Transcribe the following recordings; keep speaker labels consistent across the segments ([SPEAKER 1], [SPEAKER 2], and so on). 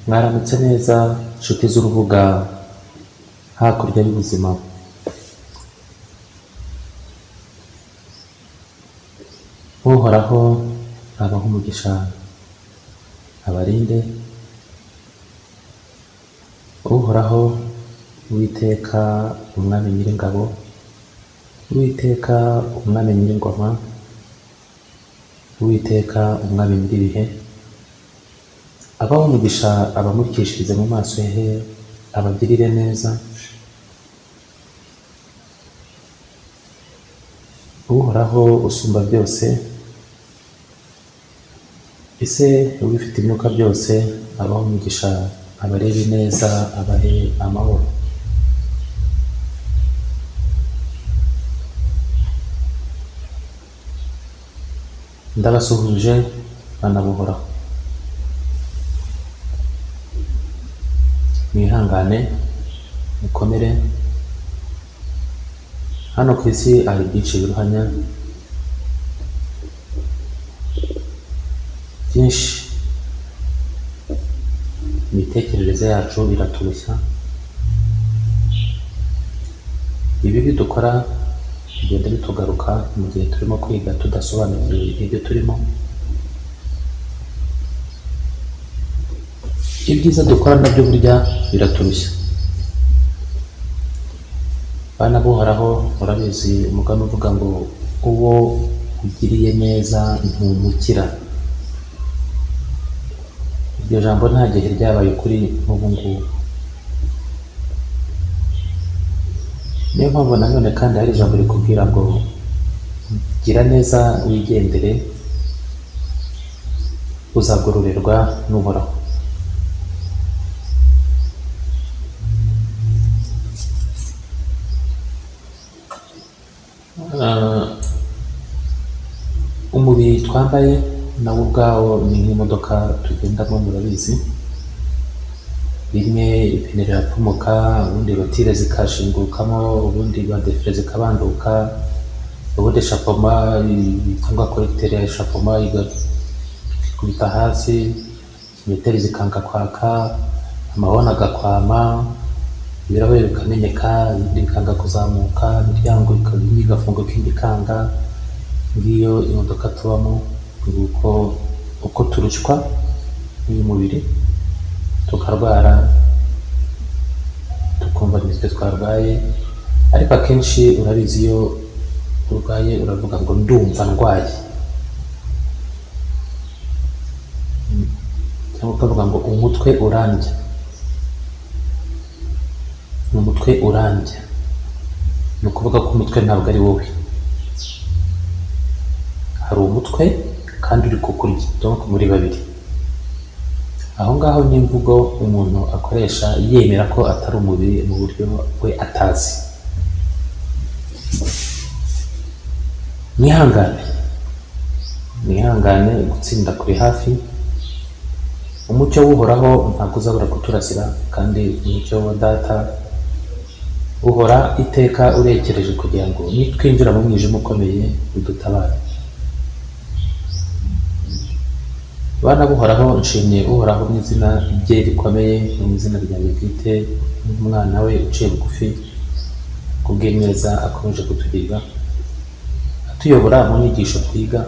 [SPEAKER 1] Mwaramutse neza nshuti z'urubuga hakurya y'ubuzima. Uhoraho abahe umugisha, abarinde. Uhoraho Uwiteka umwami nyiringabo, Uwiteka umwami nyiringoma, Uwiteka umwami nyiribihe, abahe umugisha abamurikishirize mu maso he, abagirire neza. Uhoraho usumba byose, ese ubifite imyuka byose, abahe umugisha, abarebe neza, abahe amahoro. Ndabasuhuje bana b'Uhoraho, mwihangane mukomere. Hano ku isi hari byinshi biruhanya, byinshi imitekerereze yacu iraturushya, ibibi dukora bigenda bitugaruka mu gihe turimo kwiga tudasobanukiwe ibyo turimo. Ibyiza dukora nabyo burya biraturushya. Bana b'Uhoraho, murabizi umugani uvuga ngo uwo ugiriye neza ntumukira. Iryo jambo nta gihe ryabaye kuri ubu ngubu. Niyo mpamvu nanone kandi hari ijambo rikubwira ngo gira neza wigendere, uzagororerwa n'Uhoraho. Umubiri twambaye nawo ubwawo ni nk'imodoka tugendamo, murabizi. Rimwe ipine rirapfumuka, ubundi rotire zikashingukamo, ubundi badefire zikabanduka, ubundi shapoma cyangwa korekiteri ya shapoma igakubita hasi, meteri zikanga kwaka, amahoni agakwama, ibirahure bikameneka, ibindi bikanga kuzamuka, imiryango igafunguka indi ikanga. Ngiyo imodoka tubamo, uko turushywa n'uyu mubiri, tukarwara, tukumva nitwe twarwaye. Ariko akenshi urabizi, iyo urwaye uravuga ngo ndumva ndwaye, cyangwa ukavuga ngo umutwe urandya. Umutwe urandya ni ukuvuga ko umutwe ntabwo ari wowe. Hari umutwe kandi uri kukurya, donc muri babiri. Aho ngaho ni imvugo umuntu akoresha yemera ko atari umubiri mu buryo we atazi. Mwihangane, gutsinda kuri hafi. Umucyo w'Uhoraho ntabwo uzabura kuturasira, kandi umucyo wa Data uhora iteka urekereje kugira ngo nitwinjira mu mwijima ukomeye udutabare. Bana b'Uhoraho, nshimiye Uhoraho mu izina rye rikomeye, mu izina ryanjye bwite, n'umwana we uciye bugufi, kubw'ineza akomeje kutugirira, atuyobora mu nyigisho twiga,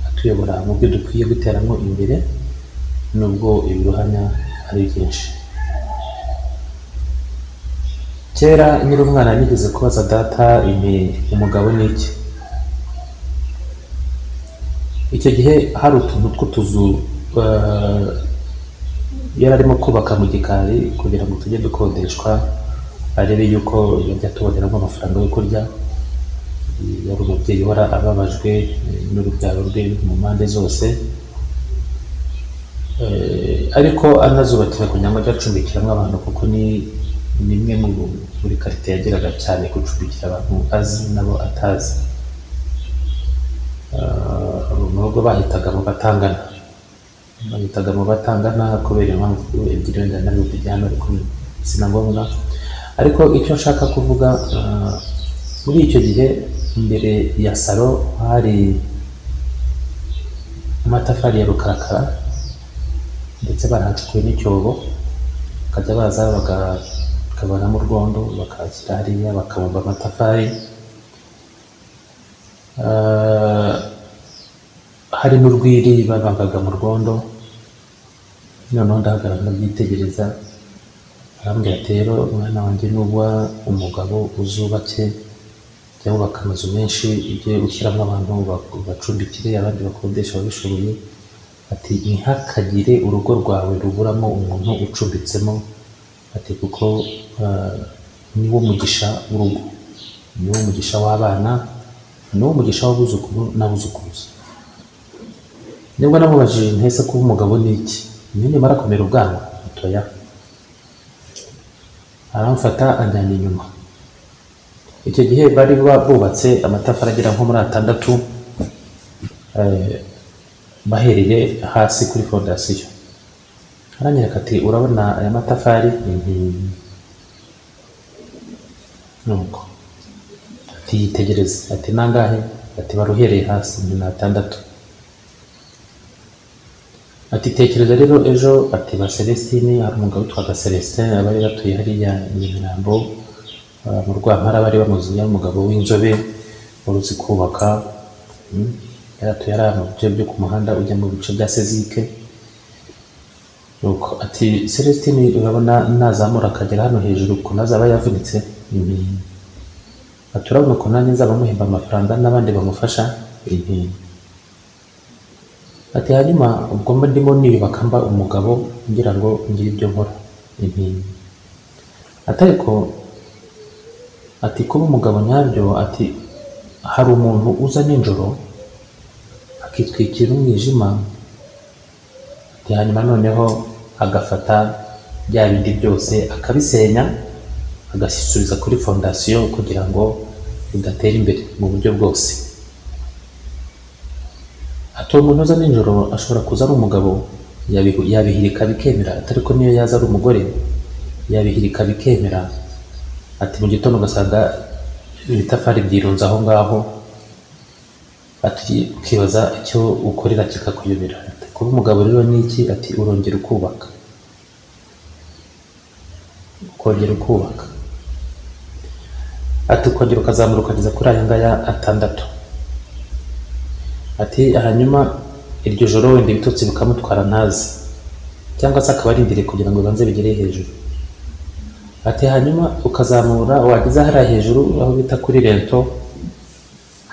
[SPEAKER 1] atuyobora mu byo dukwiye guteramo imbere, nubwo ibiruhanya ari byinshi. Kera nyiri umwana nigeze kubaza data umugabo ni iki. Icyo gihe hari utuntu tw'utuzu yari arimo kubaka mu gikari kugira ngo tujye dukodeshwa, arebe yuko yajya tuboneramo amafaranga yo kurya. Yari umubyeyi uhora ababajwe n'urubyaro rwe mu mpande zose, ariko anazubakira kugira ngo ajye acumbikiramo abantu, kuko ni imwe muri karite yageraga cyane gucumbikira abantu azi nabo atazi. Mu rugo bahitaga mu Batangana kubera impamvu ebyiri wenda nari butujyana, ariko sina ngombwa. Ariko icyo nshaka kuvuga, muri icyo gihe imbere ya salo hari amatafari ya rukarakara, ndetse barahacukuye n'icyobo, bakajya baza bakavanamo urwondo bakashyira hariya, bakabumba amatafari. Hari n'urwiri bavangaga mu rwondo. Noneho ndahagarara ndabyitegereza, arambwira ati rero mwana wanjye nuba umugabo uzubake, jya wubaka amazu menshi, ujye ushyiramo abantu bacumbikire, abandi bakodesha babishoboye. Ati ntihakagire urugo rwawe ruburamo umuntu ucumbitsemo, ati kuko niwo mugisha w'urugo, niwo mugisha w'abana, niwo mugisha w'abuzukuru n'abuzukuruza. Nibwo namubajije ntese kuba umugabo ni iki, niyo nimara kumera ubwanwa mutoya. Aramfata anjyana inyuma. Icyo gihe bari bubatse amatafari agera nko muri 6, bahereye hasi kuri fondasiyo. Aranyereka ati urabona aya matafari? Nuko ati yitegereze, ati nangahe? Ati baruhereye hasi ni 6. Ati tekereza rero ejo, ati ba Celestine, hari umugabo witwaga Celestin abari batuye hariya Nyamirambo mu Rwampara, bari bamuzi umugabo w'inzobe wari uzi kubaka, yaratuye ari mu bice byo ku muhanda ujya mu bice bya Sezike. Nuko ati Celestine urabona nazamura akagera hano hejuru ukuntu azaba yavunitse, ati urabona ukuntu nanjye nzaba muhemba amafaranga n'abandi bamufasha. Ati hanyuma ubwo mba ndimo niyubaka mba umugabo ngira ngo ngire ibyo nkora. Ati ariko ati kuba umugabo nyabyo, ati hari umuntu uza nijoro akitwikira umwijima, ati hanyuma noneho agafata bya bindi byose akabisenya agasubiza kuri fondasiyo kugira ngo bidatera imbere mu buryo bwose. Ati umuntu uza nijoro ashobora kuza ari umugabo yabihirika bikemera, ariko niyo yaza ari umugore yabihirika bikemera. Ati mu gitondo ugasanga ibitafari byirunze aho ngaho, ati ukibaza icyo ukorera kikakuyobera. Kuba umugabo rero ni iki? Ati urongera ukubaka, ukongera ukubaka. Ati ukongera ukazamura ukageza kuri aya ngaya 6. Ati hanyuma iryo joro wenda ibitotsi bikamutwara ntazi, cyangwa se akaba arindiriye kugira ngo bibanze bigere hejuru. Ati hanyuma ukazamura wageza hariya hejuru aho bita kuri rento,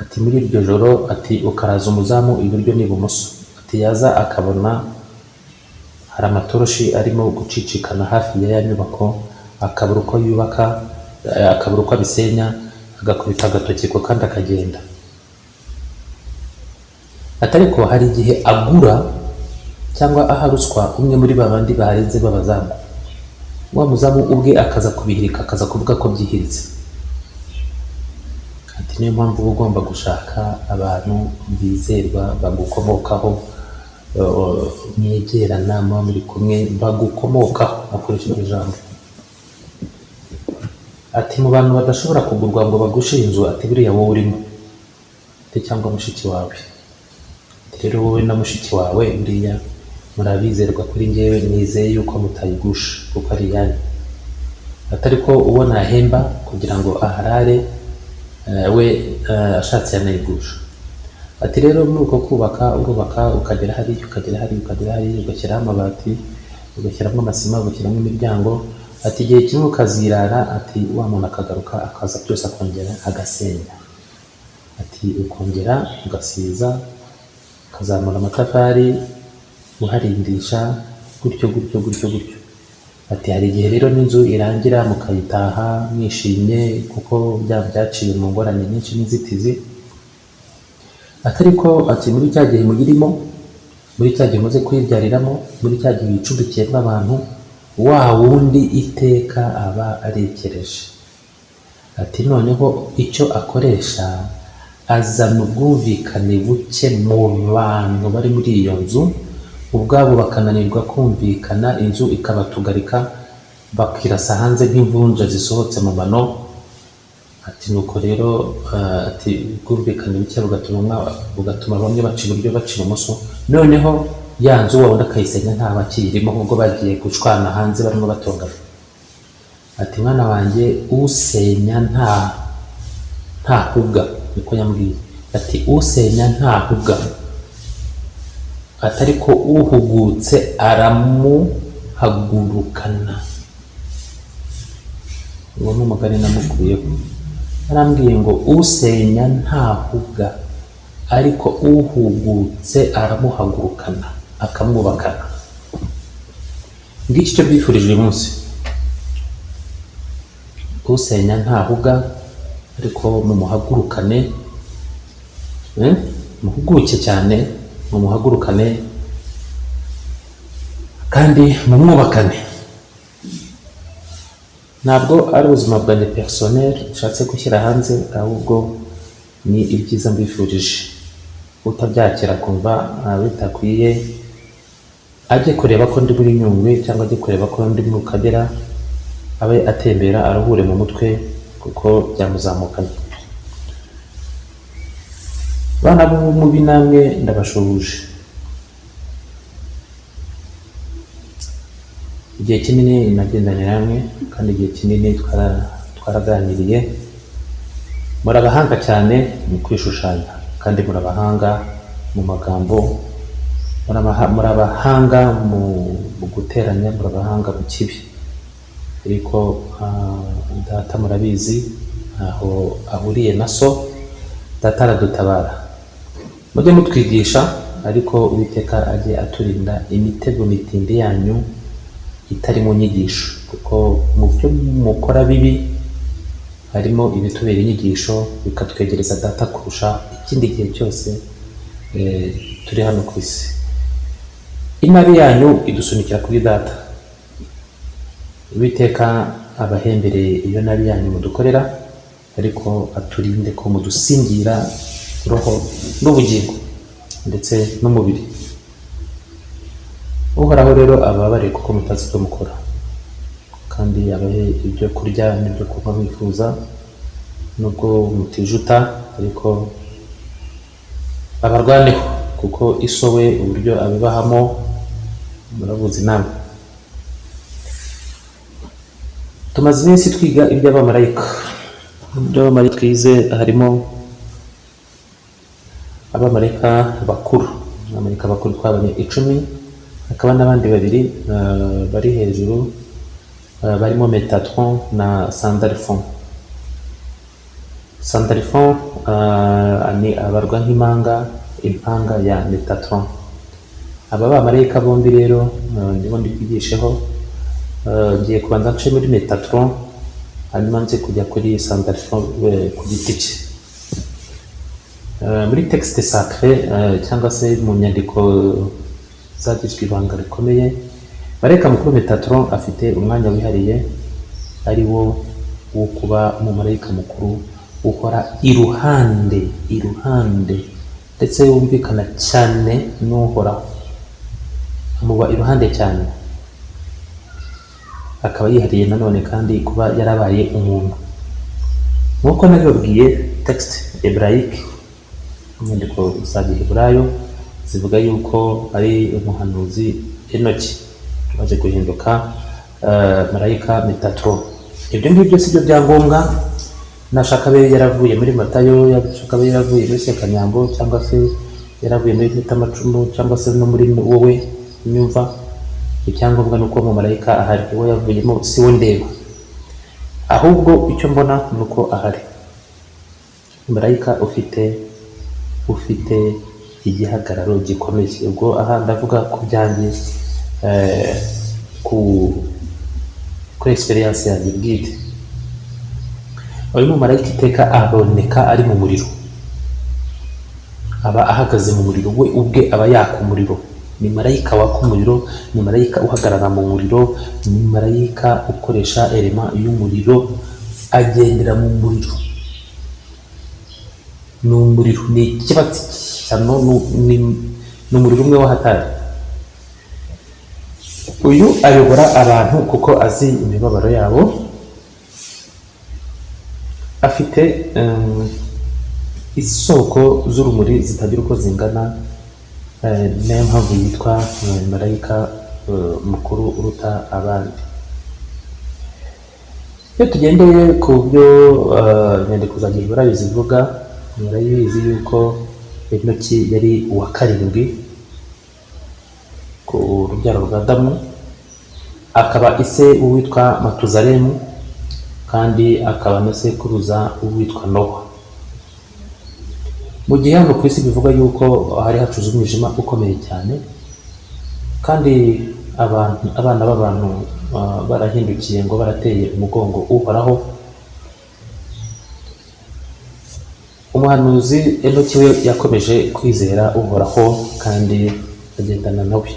[SPEAKER 1] ati muri iryo joro ati ukaraza umuzamu iburyo n'ibumoso. Ati yaza akabona hari amatoroshi arimo gucicikana hafi ya nyubako, akabura uko yubaka, akabura uko abisenya, agakubita agatoki ko kandi akagenda. Ati ariko hari igihe agura cyangwa aha ruswa umwe muri babandi baharenze babazamu, wa muzamu ubwe akaza kubihirika, akaza kuvuga ko byihiritse. Ati niyo mpamvu uba ugomba gushaka abantu bizerwa bagukomokaho, mwegerana muba muri kumwe, bagukomokaho, akoresha iryo jambo. Ati mu bantu badashobora kugurwa ngo bagushe inzu, ati buriya wowe urimo, ati cyangwa mushiki wawe. Rero wowe na mushiki wawe buriya murabizerwa kuri njyewe, nizeye yuko mutayigusha kuko ari yanyu. Atari ko ubona ahemba kugira ngo aharare, we ashatse yanayigusha. Ati rero muri uko kubaka urubaka ukagera hariya ukagera hariya ukagera hariya, ugashyiraho amabati, ugashyiramo amasima, ugashyiramo imiryango. Ati igihe kimwe ukazirara, ati wa muntu akagaruka akaza byose akongera agasenya. Ati ukongera ugasiza, ukazamura amatafari uharindisha, gutyo gutyo gutyo gutyo. Ati hari igihe rero n'inzu irangira mukayitaha mwishimye kuko byaciye mu ngorane nyinshi n'inzitizi. Atari ko ati muri cya gihe mugirimo, muri cya gihe muze kwibyariramo, muri cya gihe wicumbikiyemo abantu, wa wundi iteka aba arekereje. Ati noneho icyo akoresha azana ubwumvikane buke mu bantu bari muri iyo nzu, ubwabo bakananirwa kumvikana, inzu ikabatugarika, bakirasa hanze nk'imvunja zisohotse mu mano. Ati nuko rero ati ubwumvikane buke bugatuma bamwe baca iburyo baca ibumoso, noneho ya nzu wa wundi akayisenya nta bakirimo nk'ubwo bagiye gucwana hanze barimo batongana. Ati mwana wanjye usenya nta hubwa, niko yambwiye. Ati usenya nta hubwa, atari ko uhugutse aramuhagurukana. Uwo ni umugani namukuyeho. Arambwiye ngo usenya nta hubwa, ariko uhugutse aramuhagurukana akamwubakana. Ngiki cyo bifurije uyu munsi. Usenya nta hubwa, ariko mumuhagurukane, muhuguke cyane, mumuhagurukane kandi mumwubakane. Ntabwo ari ubuzima bwanjye personnel nshatse gushyira hanze, ahubwo ni ibyiza mbifurije. Utabyakira kumva bitakwiye, ajye kureba ko ndi muri Nyungwe cyangwa ajye kureba ko ndi mu Kagera, abe atembera aruhure mu mutwe kuko byamuzamukanye. Bana b'umubi namwe ndabashuhuje. Igihe kinini nagendanye namwe kandi igihe kinini twaraganiriye. Muri abahanga cyane mu kwishushanya kandi muri abahanga mu magambo, muri abahanga mu guteranya, muri abahanga mu kibi. Ariko data murabizi aho ahuriye na so, data aradutabara. Mujye mutwigisha, ariko Uwiteka ajye aturinda imitego mitindi yanyu itari mu nyigisho, kuko mu byo mukora bibi harimo ibitubera inyigisho bikatwegereza data kurusha ikindi gihe cyose turi hano ku isi. Inabi yanyu idusunikira kuri data. Uwiteka abahembereye iyo nabi yanyu mudukorera, ariko aturinde ko mudusingira roho n'ubugingo ndetse n'umubiri. Uhoraho rero ababare kuko mutazi ibyo mukora, kandi abahe ibyo kurya n'ibyo kunywa mwifuza, nubwo mutijuta, ariko abarwaneho kuko iso we uburyo abibahamo murabuzi namwe. Tumaze iminsi twiga iby'abamarayika. Iby'abamarayika twize harimo abamarayika bakuru. Abamarayika bakuru twabonye 10, hakaba n'abandi 2 bari hejuru, barimo Metatron na Sandalphon. Sandalphon ni abarwa impanga ya Metatron. Aba bamarayika bombi rero nibo ndikwigisheho. Ngiye kubanza nce muri Metatron, hanyuma nze kujya kuri Sandalphon ku giti cye. Muri texte sacré cyangwa se mu nyandiko zagizwe ibanga rikomeye, marayika mukuru Metatron afite umwanya wihariye, ari wo kuba umumarayika mukuru ukora iruhande ndetse wumvikana cyane n'uhoraho, amuba iruhande cyane. Akaba yihariye nanone kandi kuba yarabaye umuntu, nk'uko nabibabwiye. Texte hébraïque, inyandiko za Giheburayo zivuga yuko ari umuhanuzi Enoki waje guhinduka marayika Metatron. Ibyo ngibyo si byo byangombwa. Nashaka abe yaravuye muri Matayo, yashaka abe yaravuye muri Sekanyambo, cyangwa se yaravuye muri Mpitamacumu, cyangwa se no muri wowe nyumva. Icyangombwa nuko mu marayika ahari. Uwo yavuyemo si we ndeba, ahubwo icyo mbona nuko ahari. Marayika ufite igihagararo gikomeye. Ubwo aha ndavuga ku byanjye, kuri experience yanjye bwite. Uyu mumarayika iteka aboneka ari mu muriro, aba ahagaze mu muriro. We ubwe aba yaka umuriro. Ni marayika waka umuriro, ni marayika uhagarara mu muriro, ni marayika ukoresha elema y'umuriro, agendera mu muriro. Ni umuriro, ni ikibatsi cyano, ni umuriro umwe w'ahatari. Uyu ayobora abantu kuko azi imibabaro yabo. Afite isoko z'urumuri zitagira uko zingana, niyo mpamvu yitwa marayika mukuru uruta abandi. Iyo tugendeye ku byo inyandiko za giheburayo zivuga, murabizi yuko Enoki yari uwa karindwi ku rubyaro rwa Adamu, akaba ise uwitwa Matuzalemu, kandi akaba na sekuruza uwitwa Nowa. Mu gihe hano ku isi bivuga yuko hari hacuze umwijima ukomeye cyane, kandi abana b'abantu barahindukiye ngo barateye umugongo uhoraho, umuhanuzi Enoki we yakomeje kwizera uhoraho kandi agendana nawe.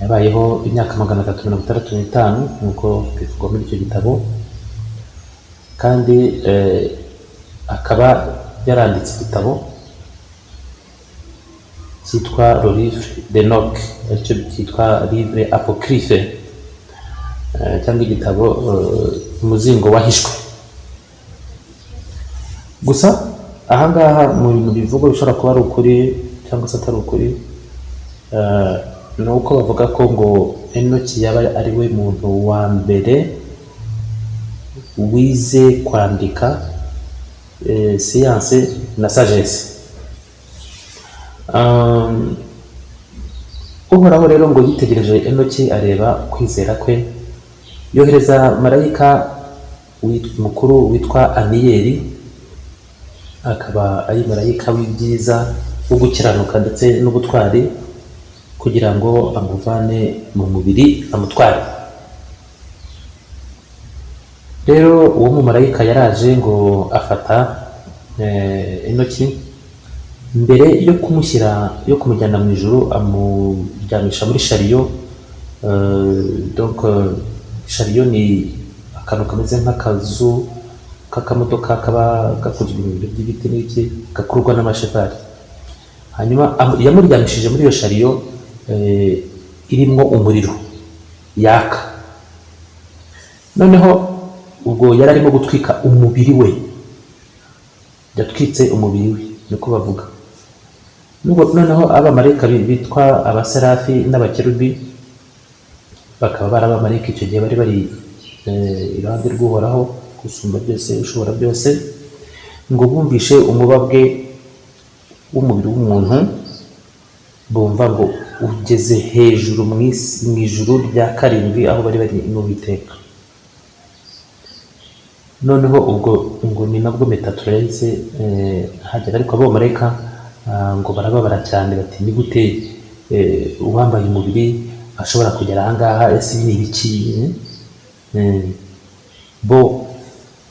[SPEAKER 1] Yabayeho imyaka 365 nk'uko bivugwa muri icyo gitabo, kandi akaba yaranditse igitabo cyitwa Le Livre d'Enoch, aricyo cyitwa Livre Apocryphe, cyangwa igitabo umuzingo wahishwe. Gusa ahangaha mu bintu bivugwa bishobora kuba ari ukuri cyangwa se atari ukuri, ni uko bavuga ko ngo Enoki yaba ari we muntu wa mbere wize kwandika siyanse na sagesse. Uhoraho rero ngo yitegereje Enoki areba kwizera kwe, yohereza marayika mukuru witwa Aniyeli, akaba ari marayika w'ibyiza wo gukiranuka ndetse n'ubutwari, kugira ngo amuvane mu mubiri amutware. Rero uwo mumarayika yaraje ngo afata Enoki, mbere yo kumujyana mu ijuru amuryamisha muri shariyo. Donc shariyo ni akantu kameze nk'akazu k'akamodoka kaba gakozwe mu bintu by'ibiti n'iki, gakurwa n'amashefari. Hanyuma yamuryamishije muri iyo shariyo irimo umuriro yaka. Noneho ubwo yari arimo gutwika umubiri we, yatwitse umubiri we, niko bavuga. Noneho abamarayika bitwa abaserafi n'abakerubi, bakaba bari abamarayika icyo gihe bari iruhande rw'uhoraho gusumba byose, ushobora byose, ngo bumvishe umubabwe w'umubiri w'umuntu, bumva ngo ugeze hejuru mu ijuru rya karindwi, aho bari n'Uwiteka. Noneho ubwo ngo ni nabwo Metatron yahise hagera, ariko abo marayika ngo barababara cyane, bati ni gute uwambaye umubiri ashobora kugera ahangaha, ese ni ibiki? Bo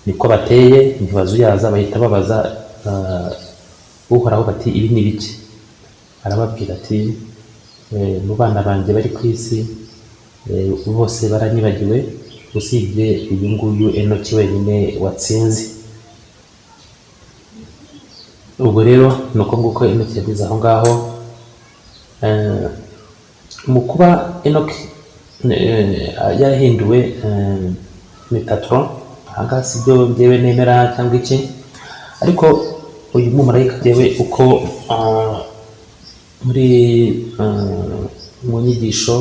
[SPEAKER 1] niko bateye, ntibazuyaza, bahita babaza uhoraho bati ibi ni ibiki? Arababwira ati mu bana banjye bari ku isi bose baranyibagiwe, usibye uyu nguyu Enoki wenyine watsinze. Ubwo rero ni uko nguko Enoki yageze aho ngaho. Mu kuba Enoki yarahinduwe Metatron, ahangaha si byo byewe nemera cyangwa iki, ariko uyu mumarayika byewe uko muri mu nyigisho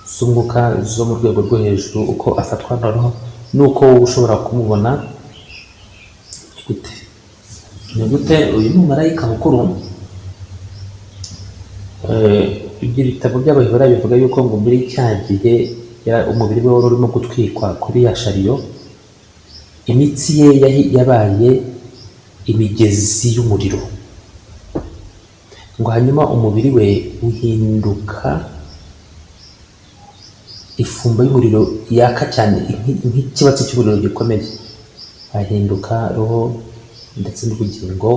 [SPEAKER 1] z'umwuka zo mu rwego rwo hejuru, uko afatwa noneho nuko ushobora kumubona ni gute uyu mumarayika mukuru. Ibyo bitabo by'abaheburayo bivuga yuko ngo muri cya gihe umubiri we wari urimo gutwikwa kuri ya shariyo, imitsi ye yabaye imigezi y'umuriro, ngo hanyuma umubiri we uhinduka ifumba y'umuriro yaka cyane, nk'ikibatsi cy'umuriro gikomeye, ahinduka roho ndetse n'ubugingo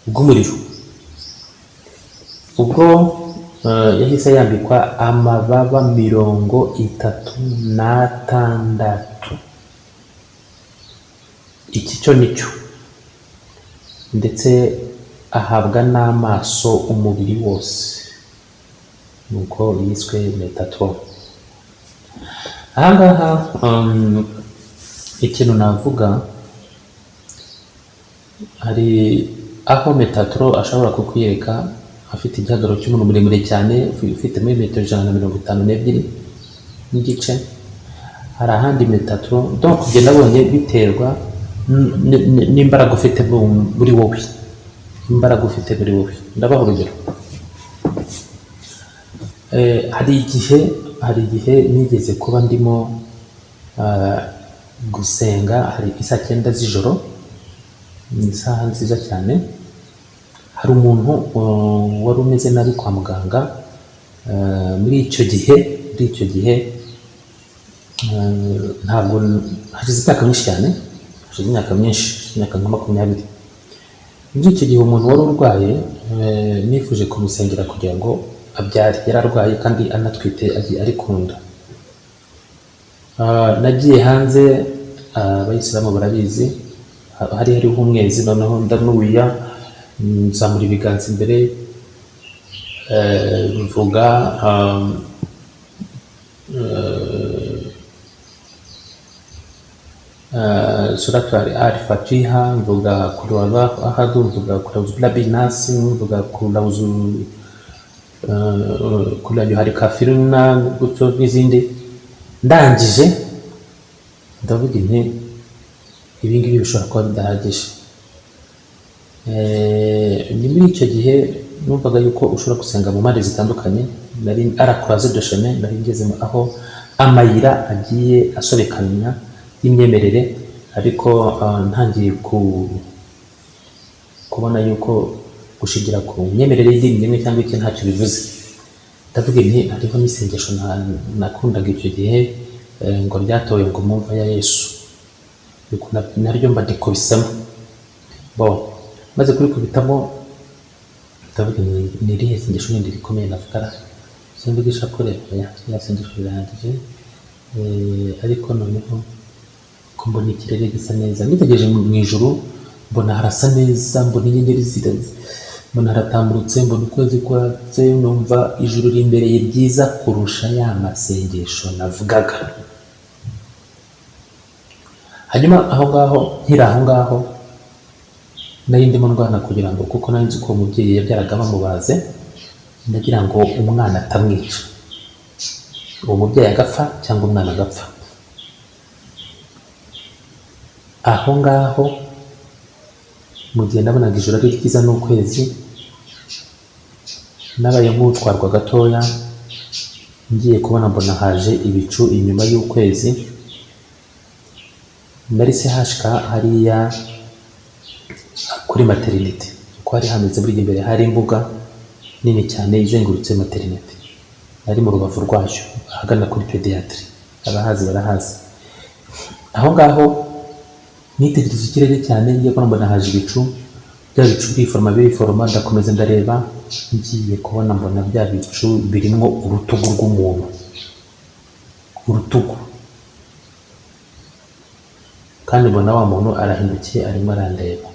[SPEAKER 1] bw'umuriro. Ubwo yahise yambikwa amababa 36, iki cyo nicyo, ndetse ahabwa n'amaso umubiri wose, nuko yiswe Metatron. Ahangaha ikintu navuga, hari aho Metatron ashobora kukwiyereka afite igihagararo cy'umuntu muremure cyane ufite muri metero 152 n'igice. Hari ahandi Metatron, donc njye nabonye biterwa n'imbaraga ufite buri wowe, imbaraga ufite buri wowe. Ndabaha urugero. Hari igihe nigeze kuba ndimo gusenga, hari isa 9 z'ijoro, ni isaha nziza cyane. Hari umuntu wari umeze nabi kwa muganga. Muri icyo gihe ntabwo hashize imyaka myinshi cyane, imyaka nka 20. Muri icyo gihe umuntu wari urwaye, nifuje kumusengera kugira ngo abyare. Yari arwaye kandi anatwite ari ku nda. Nagiye hanze, abayisilamu barabizi, hariho umwezi, noneho ndanuya nzamura ibiganza imbere, mvuga suratu al-Fatiha, mvuga kul huwallahu ahad, mvuga kul a'udhu birabbil nas, mvuga kul ayyuhal kafirun, gutyo n'izindi. Ndangije ndavuga nti ibi ngibi bishobora kuba bidahagije. Ni muri icyo gihe numvaga yuko ushobora gusenga mu mpande zitandukanye. Nari arakoze dosheme, nari ngezemo aho amayira agiye asobekanya y'imyemerere, ariko ntangiye kubona yuko gushigira ku myemerere y'idini imwe cyangwa iki ntacyo bivuze. Ndavuga nti hariho n'isengesho nakundaga icyo gihe, ngo ryatowe ngo mumva ya Yesu, naryo mba ndikubisemo. Maze kurikubitamo ndavuga ni irihe sengesho rindi rikomeye navuga simvugisha kure ya sengesho rirangije. Ariko noneho ko mbona ikirere gisa neza, nitegereje mu ijuru mbona harasa neza, mbona inyenyeri mbona haratambutse, mbona ukwezi kwatse, numva ijuru rimbereye ryiza kurusha ya masengesho navugaga. Hanyuma nkiri aho ngaho nari ndimo ndwana kugira ngo, kuko nari nzi ko umubyeyi yabyaraga bamubaze, ndagira ngo umwana atamwica, uwo mubyeyi agapfa cyangwa umwana agapfa. Aho ngaho mu gihe nabonaga ijoro ari ryiza n'ukwezi, nabaye nk'utwarwa gatoya, ngiye kubona mbona haje ibicu inyuma y'ukwezi. Nari se hashika hariya kuri maternité, ko hari hameze buri imbere hari imbuga nini cyane izengurutse maternité, ari mu rubavu rwayo ahagana kuri pédiatrie, abahazi barahazi. Aho ngaho nitegereza ikirere cyane, ngiye kubona mbona haje ibicu, bya bicu biriforoma, ndakomeza ndareba, ngiye kubona mbona bya bicu birimo urutugu rw'umuntu, urutugu, kandi mbona wa muntu arahindukiye arimo arandeba.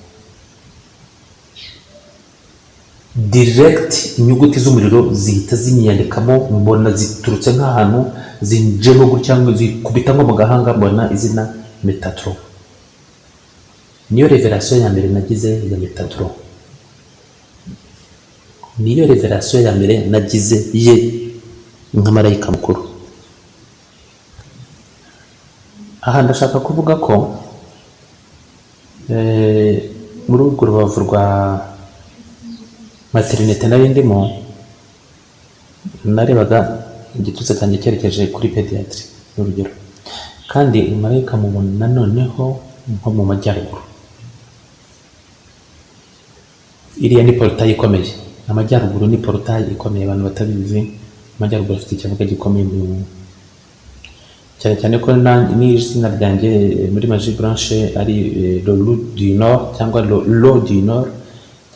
[SPEAKER 1] Direct inyuguti z'umuriro zihita zinyandikamo, mbona ziturutse nk'ahantu zinjemo gutya, zikubitamo mu gahanga, mbona izina Metatron. Niyo revelation ya mbere nagize ya Metatron, niyo revelation ya mbere nagize ye nka marayika mukuru. Aha ndashaka kuvuga ko muri urwo rubavu rwa maternité nari ndimo, narebaga igitutsi cyanjye cyerekeje kuri pédiatrie n'urugero, kandi marayika mubona noneho nko mu majyaruguru. Iriya ni portail ikomeye, amajyaruguru ni portail ikomeye. Abantu batabizi, amajyaruguru afite ikivuga gikomeye cyane cyane ko n'izina ryanjye muri Magie Blanche ari le loup du nord cyangwa l'eau du nord,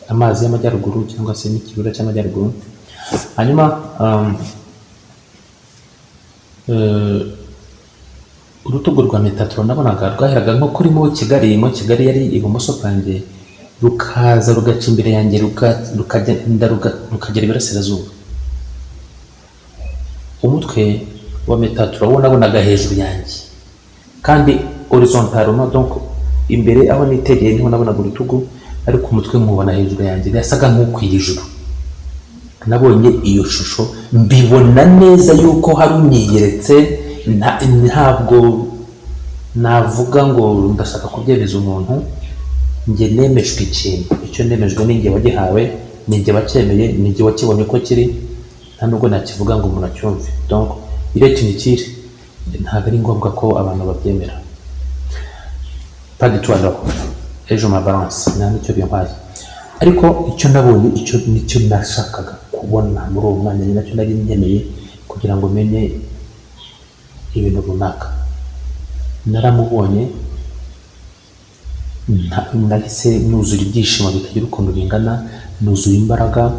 [SPEAKER 1] amazi y'amajyaruguru cyangwa se n'ikibura cy'amajyaruguru. Hanyuma urutugu rwa Metatron nabonaga rwaheraga nko kuri mo Kigali yari ibumoso bwanjye, rukaza rugaca imbere yanjye, rukagera iburasirazuba. Umutwe wa Metatron wo nabonaga hejuru yanjye, kandi horizontalement, donc imbere aho nitegeye niho nabonaga urutugu, ariko umutwe mubona hejuru yanjye, yasaga nk'ukwiye ijuru. nabonye iyo shusho mbibona neza yuko hari unyiyeretse, ntabwo navuga ngo ndashaka kubyemeza umuntu. Njye nemejwe ikintu, icyo nemejwe ni njye wagihawe, ni njye wacyemeye, ni njye wakibonye ko kiri, nta nubwo nakivuga ngo umuntu acyumve. Donc iyo kintu kiri ntabwo ari ngombwa ko abantu babyemera. Pas du tout alors. Ejo ma balance nta nicyo bintwaye, ariko icyo nabonye icyo nicyo nashakaga kubona muri uwo mwanya, ni nacyo nari nkeneye kugira ngo menye ibintu runaka. Naramubonye nahise nuzura ibyishimo bitagira ukuntu bingana, nuzura imbaraga.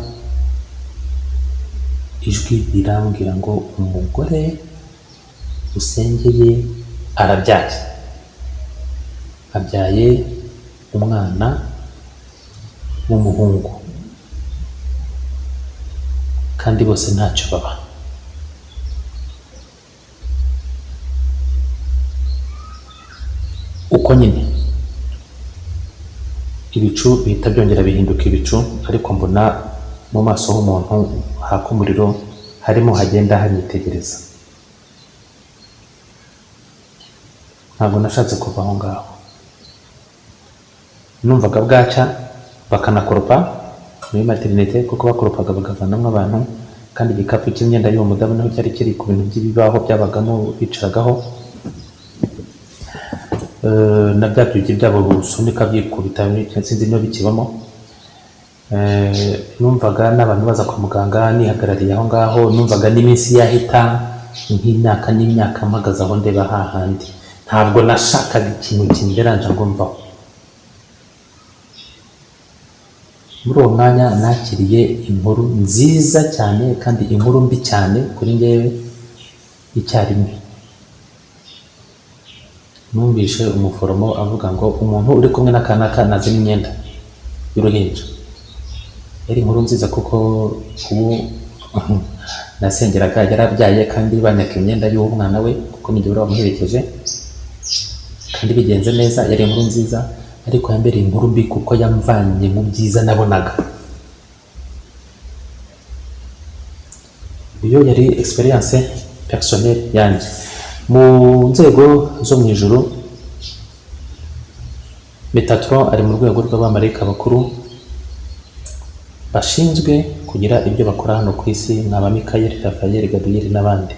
[SPEAKER 1] Ijwi rirambwira ngo umugore usengeye arabyaye, abyaye umwana w'umuhungu kandi bose ntacyo baba. Uko nyine ibicu bihita byongera bihinduka ibicu, ariko mbona mu maso h'umuntu haka umuriro, harimo hagenda hanyitegereza. Ntabwo nashatse kuva aho ngaho, numvaga bwacya bakanakoropa muri materinete, kuko bakoropaga bagavanamo abantu, kandi igikapu cy'imyenda y'uwo mudamu naho cyari kiri ku bintu by'ibibaho byabagamo bicaragaho, na bya byugi byabo busunika byikubita, sinzi niba bikibamo. Numvaga n'abantu baza kwa muganga nihagarariye aho ngaho, numvaga n'iminsi yahita nk'imyaka n'imyaka mpagaze aho ndeba hahandi. Ntabwo nashakaga ikintu kinderanja ngo mvaho. Muri uwo mwanya nakiriye inkuru nziza cyane kandi inkuru mbi cyane kuri njyewe icyarimwe. Numvise umuforomo avuga ngo umuntu uri kumwe n'akana kanaze n'imyenda y'uruhinja. Yari inkuru nziza kuko ubu nasengeraga yarabyaye kandi banyaka imyenda y'uwo mwana we, kuko ni jye wamuherekeje kandi bigenze neza. Yari inkuru nziza, ariko yambereye inkuru mbi kuko yamvanye mu byiza nabonaga. Iyo yari experience personnelle yanjye. Mu nzego zo mu ijuru, Metatron ari mu rwego rw'abamarayika bakuru bashinzwe kugira ibyo bakora hano ku isi, nk'aba Mikayeli, Rafaeli, Gabriel n'abandi.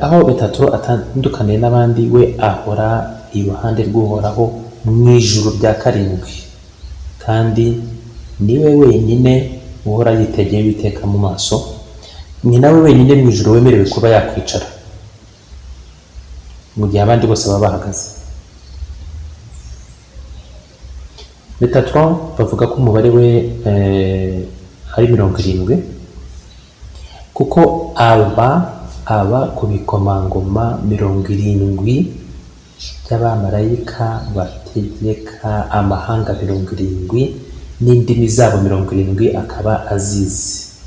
[SPEAKER 1] Aho Metatron atandukaniye n'abandi, we ahora iruhande rw'uhoraho mu ijuru rya karindwi, kandi niwe wenyine uhora yitegeye Uwiteka mu maso. Ni nawe wenyine mu ijuru wemerewe kuba yakwicara, mu gihe abandi bose baba bahagaze. Metatron bavuga ko umubare we ari 70, kuko aba ku bikomangoma 70 by'abamarayika bategeka amahanga 70 n'indimi zabo 70 akaba azizi.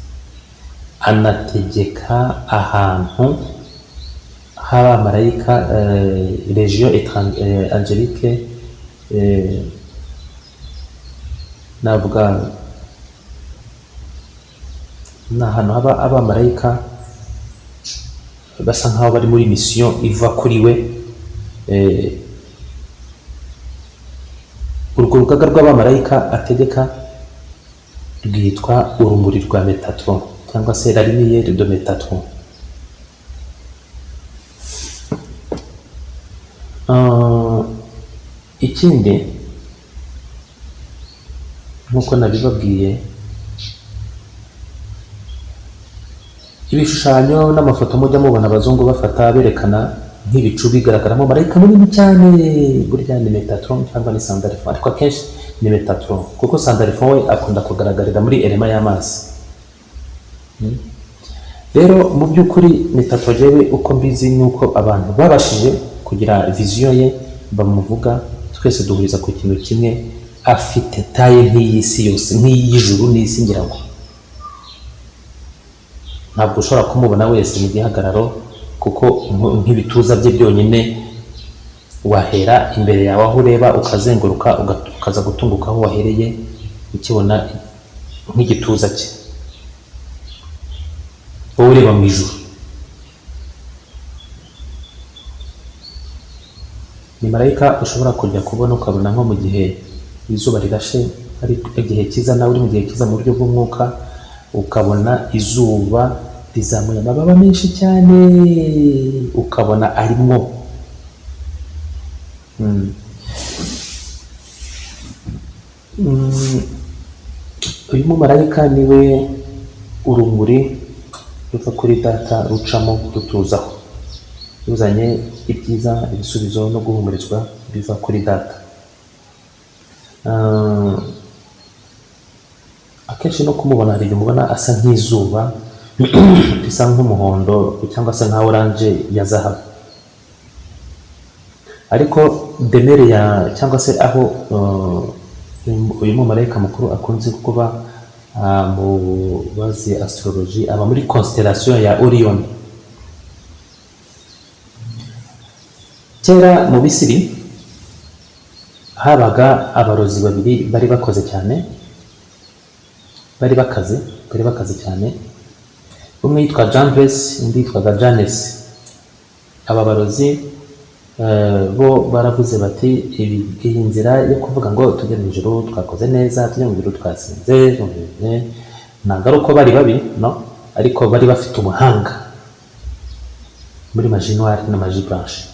[SPEAKER 1] Anategeka ahantu h'abamarayika Legion Angelique, navuga ni ahantu haba abamarayika basa nkaho bari muri mission iva kuri we. Urwo rugaga rw'abamarayika ategeka rwitwa urumuri rwa Metatron, cyangwa se la lumière de Metatron. Ikindi nk'uko nabibabwiye, ibishushanyo n'amafoto mujya mubona abazungu bafata berekana nk'ibicu bigaragaramo marayika munini cyane, burya ni Metatron cyangwa ni Sandalphon, ariko akenshi ni Metatron, kuko Sandalphon we akunda kugaragarira muri elema y'amazi. Rero mu by'ukuri Metatron jewe uko mbizi nuko abantu babashije kugira vision ye bamuvuga, twese duhuriza ku kintu kimwe, afite taye nk'iy'isi yose, nk'iy'ijuru n'isi. Ngira ngo ntabwo ushobora kumubona wese mu gihagararo, kuko nk'ibituza bye byonyine wahera imbere yawe aho ureba ukazenguruka ukaza gutunguka aho wahereye, ukibona nk'igituza cye, wowe ureba mu ijuru. Ni marayika ushobora kujya kubona ukabona nko mu gihe izuba rirashe, ari igihe cyiza, nawe uri mu gihe cyiza mu buryo bw'umwuka, ukabona izuba rizamuye amababa menshi cyane, ukabona arimwo uyu mumarayika niwe urumuri ruva kuri data rucamo rutuzaho, ruzanye ibyiza, ibisubizo no guhumurizwa biva kuri data. Akenshi no kumubona hari igihe umubona asa nk'izuba risa nk'umuhondo cyangwa se nka oranje ya zahabu, ariko demere ya cyangwa se aho uyu mumarayika mukuru akunze kuba mu bazi astrology, aba muri constellation ya Orion. Kera mu Misiri habaga abarozi babiri bari bakoze cyane, bari bakaze cyane. Umwe yitwa Jambres, undi yitwaga Jannes. Aba barozi bo baravuze bati iyi nzira yo kuvuga ngo tujye mu ijuru twakoze neza, tujye mu ijuru twasinze, ntabwo ari uko bari babi, no, ariko bari bafite ubuhanga muri magie noire na magie blanche.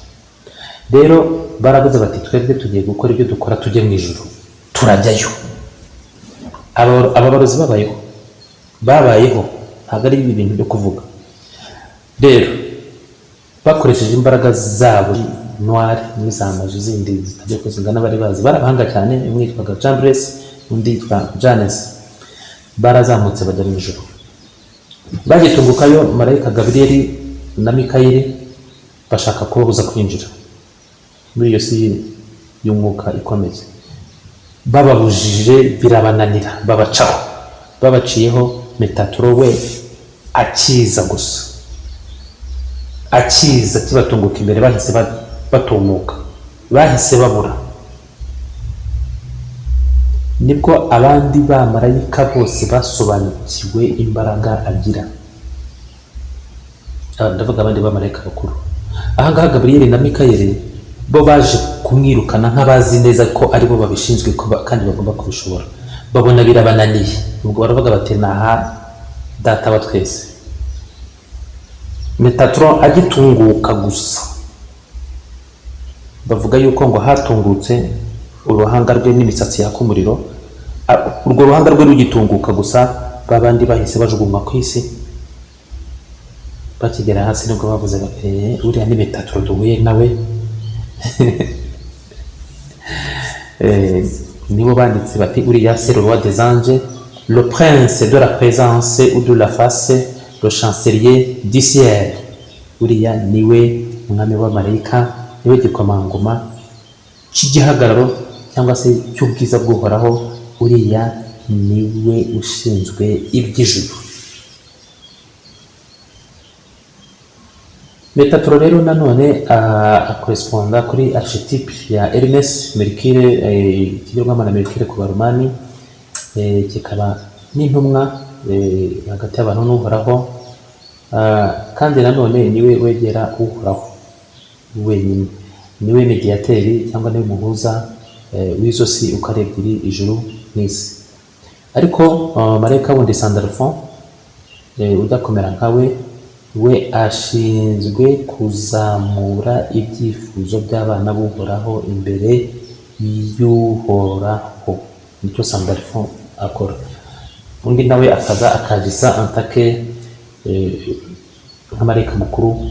[SPEAKER 1] Rero baravuze bati twebwe tugiye gukora ibyo dukora, tujye mu ijuru, turajyayo. Aba barozi babayeho ntabwo ari ibintu byo kuvuga. Rero bakoresheje imbaraga zabo noire n'iza magie zindi zitajya ko zingana, bari bazi, barabahanga cyane. Umwe yitwaga Jambres, undi yitwa Jannes. Barazamutse bajya mu ijuru. Bagitungukayo marayika Gabriel na Mikayeli bashaka kubabuza kwinjira muri iyo si y'umwuka ikomeye. Bababujije birabananira, babacaho, babaciyeho. Metatro we akiza gusa, akiza kibatunguka imbere, bahise batumuka, bahise babura. Nibwo abandi bamarayika bose basobanukiwe imbaraga agira. Ndavuga abandi bamarayika bakuru. Ahangaha Gabriel na Mikayeli bo baje kumwirukana nk'abazi neza ko aribo babishinzwe kandi bagomba kubishobora. Babona birabananiye, ubwo baravuga bati naha data wa twese. Metatron agitunguka gusa, bavuga yuko ngo hatungutse uruhanga rwe n'imisatsi yaka umuriro. Urwo ruhanga rwe rugitunguka gusa, babandi bahise bajugunywa ku isi. Bakigera hasi nibwo bavuze bati uriya ni Metatron duhuye nawe. Nibo banditse bati uriya c'est le roi des anges, le prince de la présence ou de la face, le chancelier du ciel. Uriya niwe umwami w'amarayika, niwe gikomangoma cy'igihagararo cyangwa se cy'ubwiza bw'uhoraho. Uriya niwe ushinzwe iby'ijuru. Metatron rero nanone akoresponda kuri archetype ya Hermes, Mercure, ikigirwamana Mercure ku Baromani, kikaba n'intumwa hagati y'abantu n'uhoraho, kandi nanone niwe wegera uhoraho wenyine, niwe mediateri cyangwa niwe muhuza w'izo si uko ari ebyiri, ijuru n'isi. Ariko marayika wundi Sandalphon ujya kumera nkawe, we ashinzwe kuzamura ibyifuzo by'abana b'uhoraho imbere y'uhoraho. Nicyo Sandalphon akora. Undi nawe akaza akajisa antake nk'amarayika mukuru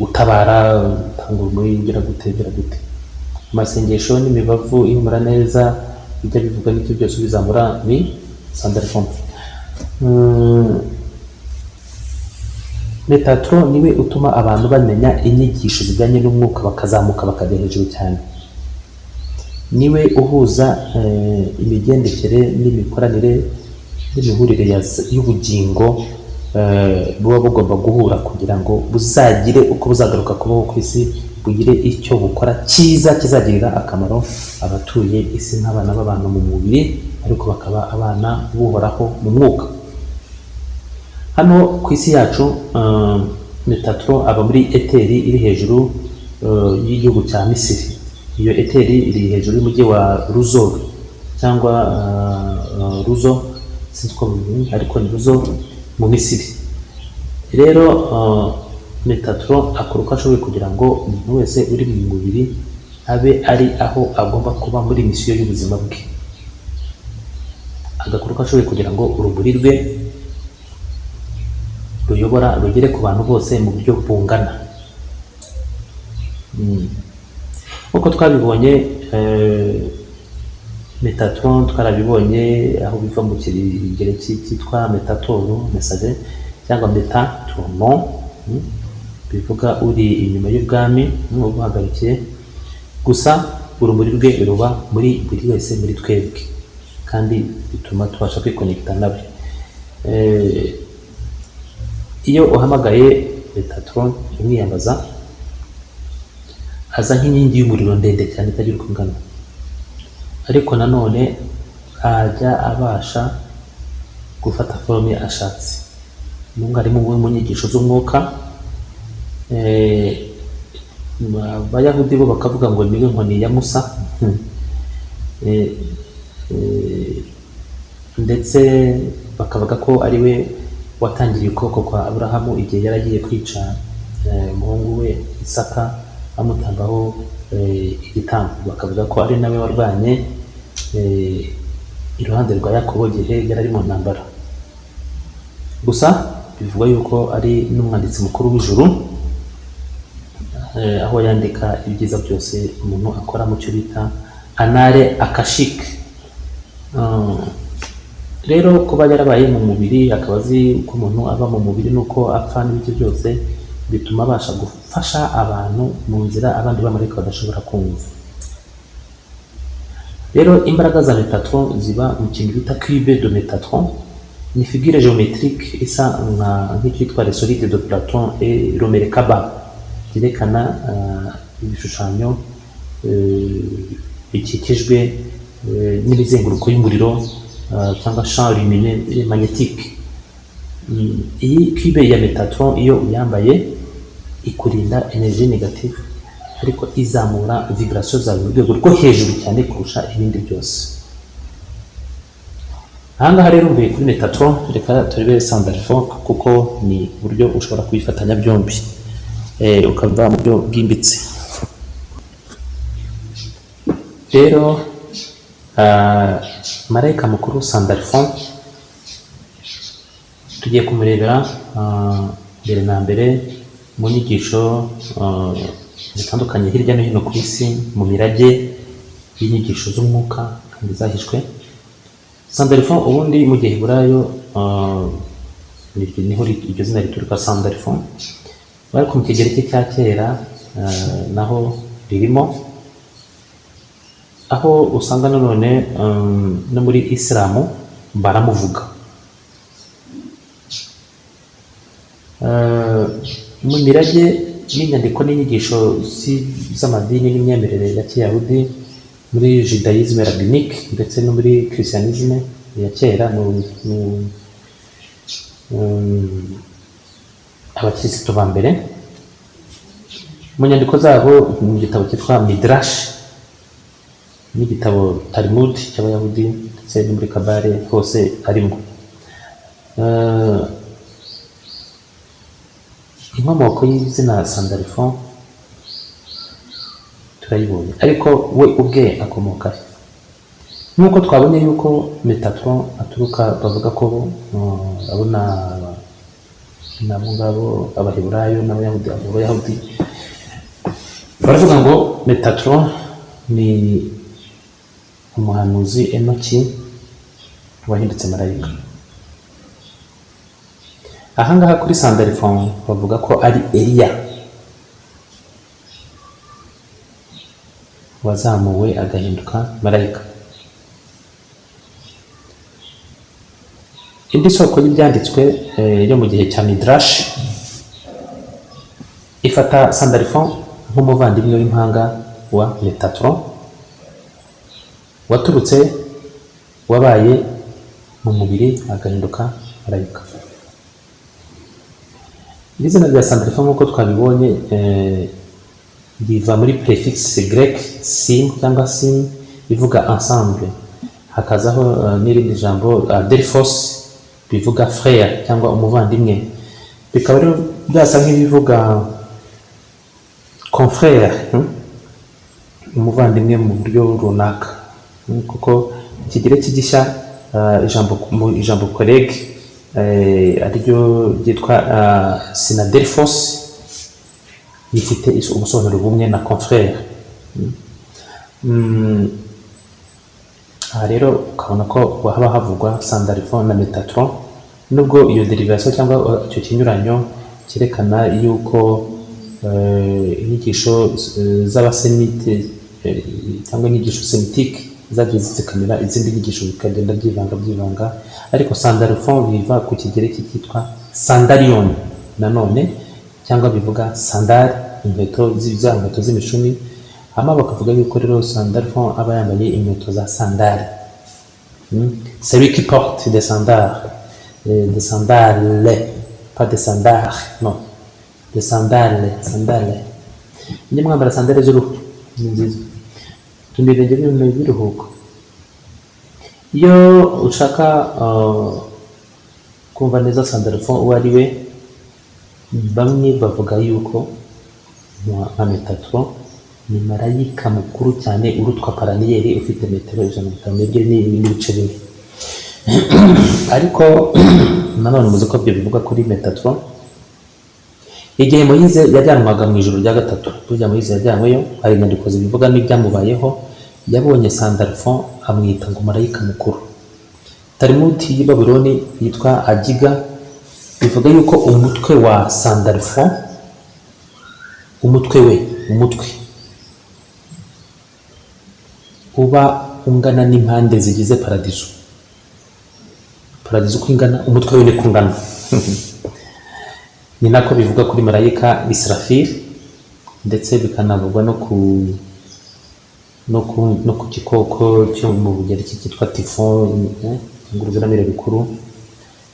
[SPEAKER 1] utabara, utanga urumuri, gira gute. Amasengesho n'imibavu ihumura neza, ibyo bivuga n'icyo byose bizamura ni Sandalphon. Metatron niwe utuma abantu bamenya inyigisho zijyanye n'umwuka bakazamuka bakajya hejuru cyane. Niwe uhuza imigendekere n'imikoranire n'imihurire y'ubugingo buba bugomba guhura kugira ngo buzagire uko buzagaruka kubaho ku isi, bugire icyo bukora cyiza kizagirira akamaro abatuye isi nk'abana b'abantu mu mubiri ariko bakaba abana b'Uhoraho mu mwuka. Hano ku isi yacu Metatron aba muri eteri iri hejuru y'igihugu cya Misiri. Iyo eteri iri hejuru y'umujyi wa Luxor cyangwa Luxor, sinzi ko ariko ni Luxor mu Misiri. Rero Metatron akora uko ashoboye kugira ngo umuntu wese uri mu mubiri abe ari aho agomba kuba muri misiyo y'ubuzima bwe, agakora uko ashoboye kugira ngo urumuri rwe ruyobora rugere ku bantu bose mu buryo bungana. Uko twabibonye Metatron twarabibonye aho biva mu kigereki cyitwa metatoru message cyangwa metatronon, bivuga uri inyuma y'ubwami n'ubuhagarikiye. Gusa urumuri rwe ruba muri buri wese muri twebwe kandi bituma tubasha kwikonekita nawe. Iyo uhamagaye Metatron umwiyambaza aza nk'inkingi y'umuriro ndende cyane itagira uko ingana, ariko nanone ajya abasha gufata forme ashatse. Nubwo ari mu nyigisho z'umwuka, Abayahudi bo bakavuga ngo niwe nkoni ya Musa, ndetse bakavuga ko ari we watangiriye ukuboko kwa Aburahamu igihe yaragiye kwica umuhungu we Isaka amutambaho igitambo. Bakavuga ko ari nawe warwanye iruhande rwa Yakobo igihe yari ari mu ntambara. Gusa bivugwa yuko ari n'umwanditsi mukuru w'ijuru, aho yandika ibyiza byose umuntu akora mu cyo bita anale akashike. Rero kuba yarabaye mu mubiri akaba azi uko umuntu aba mu mubiri nuko apfa n'ibyo byose, bituma abasha gufasha abantu mu nzira abandi bamarayika badashobora kumva. Rero imbaraga za Metatron ziba mu kintu bita cube de Metatron, ni figure géométrique isa nk'icyitwa les solides de Platon et le Merkaba, cyerekana ibishushanyo bikikijwe n'ibizenguruko y'umuriro cyangwa champ lumineux magnétique. Iyi cube ya Metatron iyo uyambaye ikurinda energie négative, ariko izamura vibration zawe mu rwego rwo hejuru cyane kurusha ibindi byose. Ahangaha rero mvuye kuri Metatron, reka turebe Sandalphon kuko ni uburyo ushobora kuyifatanya byombi ukava mu buryo bwimbitse. Rero marayika mukuru Sandalphon tugiye kumurebera mbere na mbere mu nyigisho zitandukanye hirya no hino ku isi, mu mirage y'inyigisho z'umwuka kandi zahishwe. Sandalphon ubundi mu gihe Heburayo niho iryo zina rituruka Sandalphon, ariko mu kigereki cya kera naho ririmo, aho usanga nanone no muri Isilamu baramuvuga. Mu mirage n'inyandiko n'inyigisho z'amadini n'imyemerere ya Kiyahudi, muri Judaisme rabbinique ndetse no muri Christianisme ya kera abakirisitu ba mbere, mu nyandiko zabo mu gitabo cyitwa Midrash n'igitabo Talmud cy'Abayahudi ndetse no muri Kabale hose harimo. Inkomoko y'izina Sandalphon turayibonye, ariko we ubwe akomoka he? Nk'uko twabonye yuko Metatron aturuka, bavuga ko abona nabo ngabo Abaheburayo n'Abayahudi baravuga ngo Metatron ni umuhanuzi Enoki wahindutse marayika. Ahangaha kuri Sandalphon bavuga ko ari Eliya wazamuwe agahinduka marayika. Indi soko y'ibyanditswe yo mu gihe cya Midrash ifata Sandalphon nk'umuvandimwe w'impanga wa Metatron waturutse wabaye mu mubiri agahinduka marayika. Iri zina rya Sandalphon nk'uko twabibonye riva muri prefix grec sim cyangwa sim bivuga ensemble, hakazaho n'irindi jambo delphos bivuga frère cyangwa umuvandimwe, bikaba rero byasa nk'ibivuga confrère, umuvandimwe mu buryo runaka, kuko ikigereki gishya ijambo collègue ariryo ryitwa sinadelphos rifite ubusobanuro bumwe na confrère. Aha rero ukabona ko haba havugwa Sandalphon na Metatron, nubwo iyo derivation cyangwa icyo kinyuranyo cyerekana yuko inyigisho z'abasemite cyangwa inyigisho semitike zagiye zitsikamira izindi nyigisho bikagenda byivanga, ariko Sandalphon biva ku kigereki cyitwa sandalion nanone, cyangwa bivuga sandal, inkweto z'imishumi, hama bakavuga yuko rero Sandalphon aba yambaye inkweto za sandali. Celui qui porte des sandales, pas des sandales, non, des sandales. Njye mwambara sandale z'uruhu ni nziza, tuma ibirenge biruhuka. Iyo ushaka kumva neza Sandalphon uwo ari we, bamwe bavuga yuko nka Metatron ni marayika mukuru cyane urutwa paraniyeri ufite metero 150 n'ibice bimwe. Ariko nanone muzi ko byo bivuga kuri Metatron. Igihe Moise yajyanwaga mu ijuru rya gatatu, burya Moise yajyanweyo, hari inyandiko zibivuga n'ibyamubayeho, yabonye Sandalphon amwita ngo marayika mukuru. Talmud y'i Babuloni yitwa Agiga bivuga yuko umutwe wa Sandalphon, umutwe uba ungana n'impande zigize paradizo. Paradizo uko ingana, umutwe we niko ungana. Ni nako bivuga kuri marayika Israfil, ndetse bikanavugwa no ku gikoko cyo mu Bugereki cyitwa Typhon, uruziramire rukuru,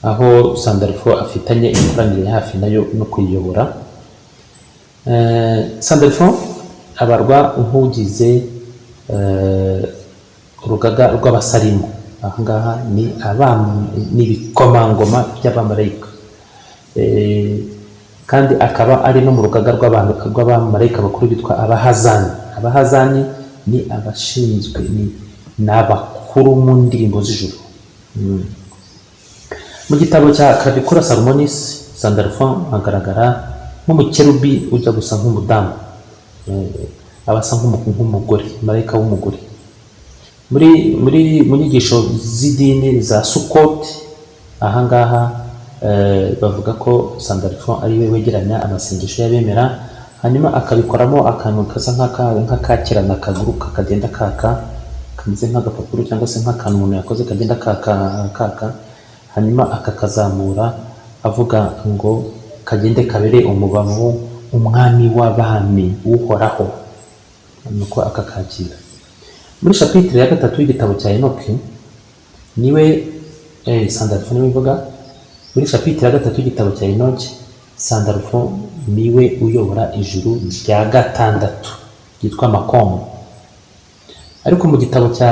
[SPEAKER 1] aho Sandalphon afitanye imikoranire hafi nayo no kuyiyobora. Sandalphon abarwa nk'ugize urugaga rw'abasalimu. Ahangaha ni ibikomangoma by'abamarayika, kandi akaba ari no mu rugaga rw'abamarayika bakuru bitwa abahazani. Abahazani ni abashinzwe, ni abakuru mu ndirimbo z'ijuru. Mu gitabo cya Clavicula Salomonis, Sandalphon agaragara nk'umukerubi ujya gusa nk'umudamu, abasa nk'umugore, marayika w'umugore. Mu nyigisho z'idini za Sukot, ahangaha bavuga ko Sandalphon ari we wegeranya amasengesho y'abemera, hanyuma akabikoramo akantu kasa nk'akakirana akaguru kakagenda kaka, kameze nk'agapapuro cyangwa se nk'akantu umuntu yakoze kagenda kaka, hanyuma akakazamura avuga ngo kagende kabere umubavu umwami w'abami uhoraho, nuko akakakira. Muri chapitre ya 3 y'igitabo cya Enoki niwe Sandalphon niwe bivuga. Muri chapitre ya 3 y'igitabo cya Enoki, Sandalphon niwe uyobora ijuru rya 6 ryitwa Makomo. Ariko mu gitabo cya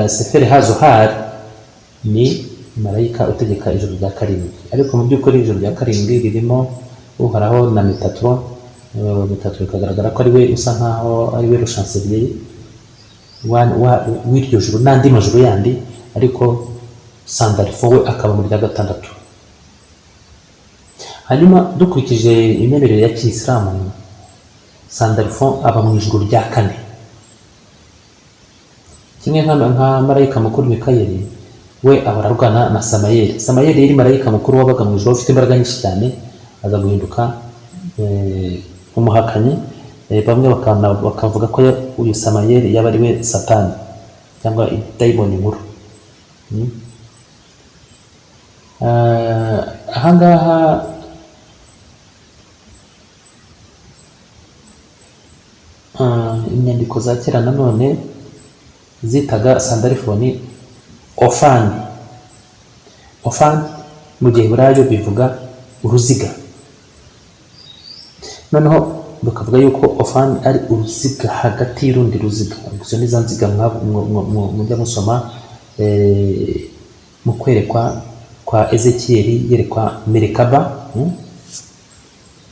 [SPEAKER 1] Sefer HaZohar ni marayika utegeka ijuru rya 7. Ariko mu by'ukuri ijuru rya 7 ririmo uhoraho na Metatron. Metatron kagaragara ko ari we usa nkaho ari we chancelier w'iryo juru n'andi majuru yandi, ariko Sandalphon we akaba muri rya 6. Hanyuma dukurikije imyemerere ya Kiyisilamu, Sandalphon aba mu ijuru rya 4. Kimwe nka marayika mukuru Mikayeli, we abararwana na Samayeli. Samayeli yari marayika mukuru wabaga mu ijuru ufite imbaraga nyinshi cyane, aza guhinduka umuhakanyi. Bamwe bakavuga ko uyu Samayeli yaba ari we Satani cyangwa dayimoni nkuru. Ahangaha inyandiko za kera nanone zitaga sandalphone ofani. Ofani mu gihe burayo bivuga uruziga, noneho bakavuga yuko ofani ari uruziga hagati y'urundi ruziga. Izo ni za nziga mujya musoma mu kwerekwa kwa Ezekiyeli, yerekwa Merekaba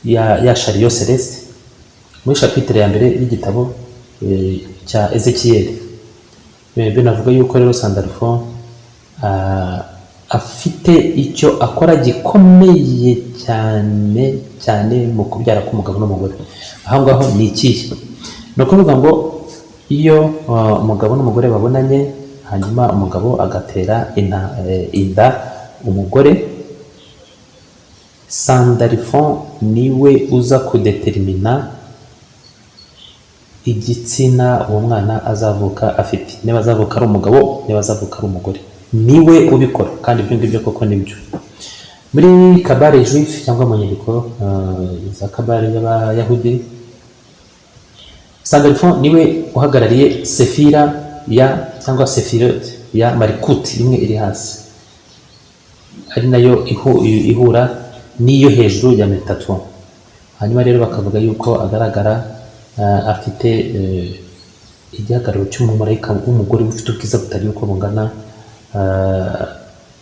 [SPEAKER 1] ya Chariot Celeste muri chapitre ya mbere y'igitabo cya Ezekiyeli. Binavuga yuko rero sandalphone afite icyo akora gikomeye cyane cyane mu kubyara k'umugabo n'umugore. Aho ngaho ni ikihe? Ni ukuvuga ngo iyo umugabo n'umugore babonanye, hanyuma umugabo agatera inda umugore, sandalphone niwe uza kudetermina igitsina uwo mwana azavuka afite, niba azavuka ari umugabo, niba azavuka ari umugore, niwe ubikora. Kandi ibyo ngibyo koko nibyo muri kabare juif cyangwa mu nyandiko za kabare y'abayahudi. Sandalphone niwe uhagarariye sefira ya cyangwa sefirot ya Malikuti imwe iri hasi, ari nayo ihura n'iyo hejuru ya Metatron. Hanyuma rero bakavuga yuko agaragara afite igihagararo cy'umumarayika w'umugore ufite ubwiza butari uko bungana,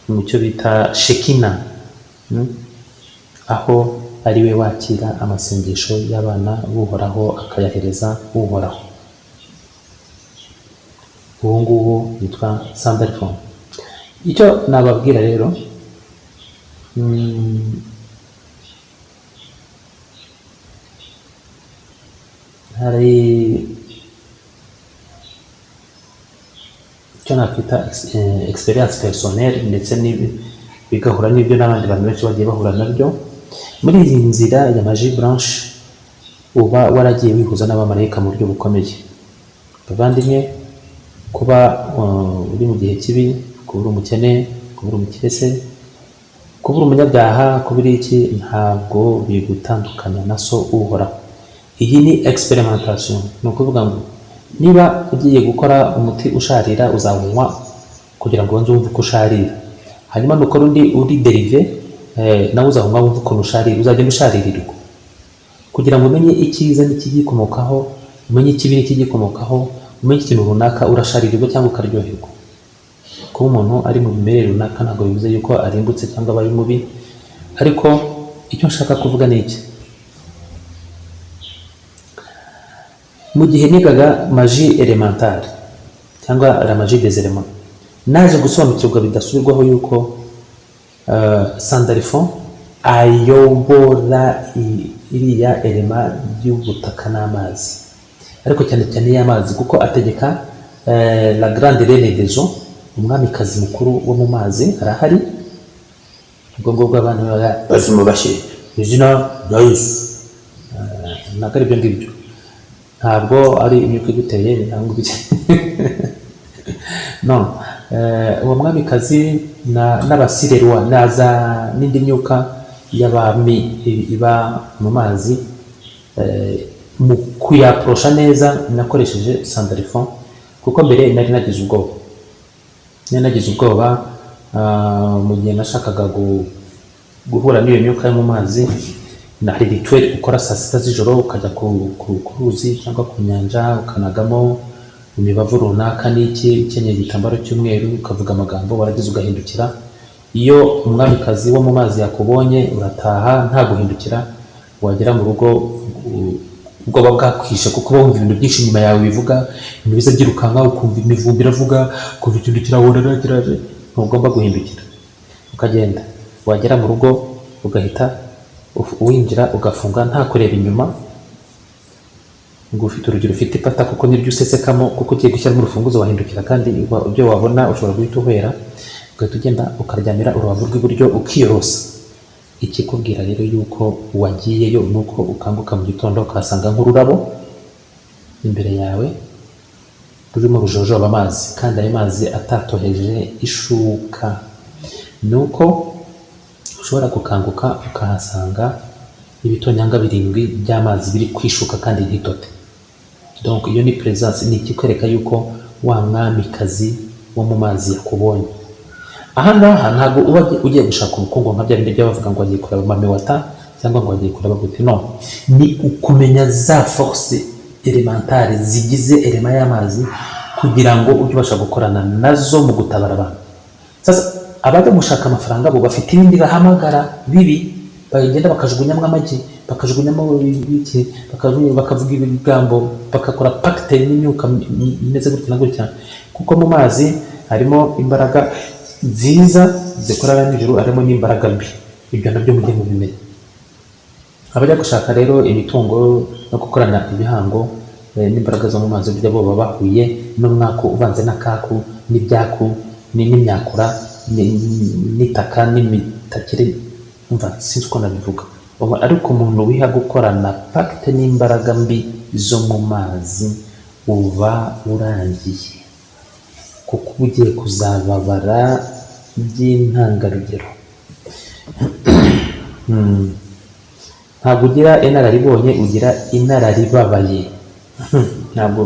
[SPEAKER 1] mu cyo bita Shekina, aho ari we wakira amasengesho y'abana b'Uhoraho akayahereza Uhoraho. Uwo nguwo yitwa sandalphone. Icyo nababwira rero, hari icyo nakwita experience personnelle, ndetse bigahura n'ibyo n'abandi bantu benshi bagiye bahura nabyo muri iyi nzira ya magie blanche. Uba waragiye wihuza n'abamarayika mu buryo bukomeye. Bavandimwe, kuba uri mu gihe kibi, kuba uri umukene, kuba uri umukirese, kuba uri umunyabyaha, kuba uri iki, ntabwo bigutandukanya na so Uhoraho. Iyi ni experimentation. Ni ukuvuga ngo niba ugiye gukora umuti usharira, uzawunywa kugira ngo wumve uko usharira, hanyuma nukora undi uri derive nawe uzawunywa wumve uko usharira, uzagenda usharirirwa kugira ngo umenye icyiza n'ikigikomokaho, umenye ikibi n'ikigikomokaho, umenye ikintu runaka, urasharirirwa cyangwa ukaryoherwa. Kuba umuntu ari mu mimerere runaka ntabwo bivuze yuko arimbutse cyangwa abaye mubi, ariko icyo nshaka kuvuga ni iki. Mu gihe nigaga magie elementare cyangwa la magie des éléments, naje gusobanukirwa bidasubirwaho yuko sandalphone ayobora iriya elema y'ubutaka n'amazi, ariko cyane cyane y'amazi, kuko ategeka la grande reine des eaux, umwamikazi mukuru wo mu mazi arahari. Ubwo ngubwo abantu bazimubashye izina rya Yesu, ntabwo ari ibyo ngibyo, ntabwo ari imyuka iguteye ntabwo no. Uwo mwamikazi n'abasirerwa naza n'indi myuka y'abami iba mu mazi, mu kuyaprosha neza nakoresheje sandalphone, kuko mbere nari nagize ubwoba mu gihe nashakaga guhura n'iyo myuka yo mu mazi. Na hari rituel ukora saa sita z'ijoro, ukajya ku ruzi cyangwa ku nyanja, ukanagamo imibavu runaka n'iki, ukenyeye igitambaro cy'umweru, ukavuga amagambo, waragize ugahindukira. Iyo umwamikazi wo mu mazi yakubonye, urataha nta guhindukira, wagera mu rugo ubwoba bwakwishe, kuko uba wumva ibintu byinshi inyuma yawe bivuga, ibintu biza byirukanka, ukumva imivumbi iravuga, ukumva ikintu kirahorera kiraje. Ntugomba guhindukira, ukagenda. Wagera mu rugo ugahita winjira, ugafunga nta kureba inyuma, ngo ufite urugero, ufite ipata kuko niryo usesekamo, kuko ugiye gushyiramo urufunguzo wahindukira, kandi ibyo wabona ushobora guhita uhera, ugahita ugenda ukaryamira urubavu rw'iburyo ukiyorosa. Ikikubwira rero yuko wagiyeyo nuko ukanguka mu gitondo ukahasanga nk'ururabo imbere yawe rurimo rujojoba amazi, kandi ayo mazi atatoheje ishuka. Nuko ushobora gukanguka ukahasanga ibitonyanga 7 by'amazi biri kwishuka kandi ntitote. Donc iyo ni presence, ni ikikwereka yuko wa mwamikazi wo mu mazi yakubonye. Ahangaha ntabwo uba ugiye gushaka ubukungu nka bya bindi by'abavuga ngo agiye kureba mame wata cyangwa ngo agiye kureba gute, no, ni ukumenya za force elementare zigize elema y'amazi kugira ngo ujye ubasha gukorana nazo mu gutabara abantu. Sasa abajya gushaka amafaranga bo bafite ibindi bahamagara bibi, bagenda bakajugunyamo amagi, bakajugunyamo ibiki, bakavuga ibigambo, bagakora pacte n'imyuka imeze gutya na gutya, kuko mu mazi harimo imbaraga nziza zikorana n'ijuru, harimo n'imbaraga mbi. Ibyo nabyo mujye mubimenya. Abajya gushaka rero imitungo no gukorana ibihango n'imbaraga zo mu mazi burya bo baba bahuye n'umwaka uvanze n'akaku n'ibyaku n'imyakura n'itaka n'imitakire, umva sinzi uko nabivuga, ariko umuntu wiha gukorana pacte n'imbaraga mbi zo mu mazi uba urangiye, kuko uba ugiye kuzababara by'intangarugero. Ntabwo ugira inararibonye, ugira inararibabaye. Ntabwo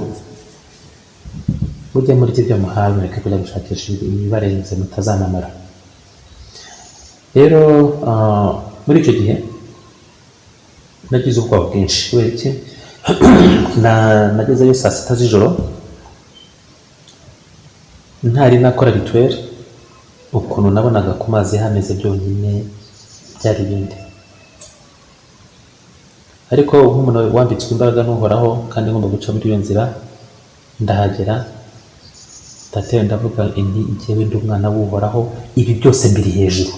[SPEAKER 1] ujya muri ibyo muhawe mureke kujya gushakisha ibibarenze mutazanamara. Rero muri icyo gihe nagize ubwoba bwinshi. Weke nagezeyo saa 6 z'ijoro ntari nakora rituel. Ukuntu nabonaga ku mazi hameze byonyine byari ibindi, ariko nk'umuntu wambitswe imbaraga n'uhoraho kandi ngomba guca muri iyo nzira, ndahagera ndatewe ndavuga inti njyewe ndi umwana w'uhoraho, ibi byose mbiri hejuru,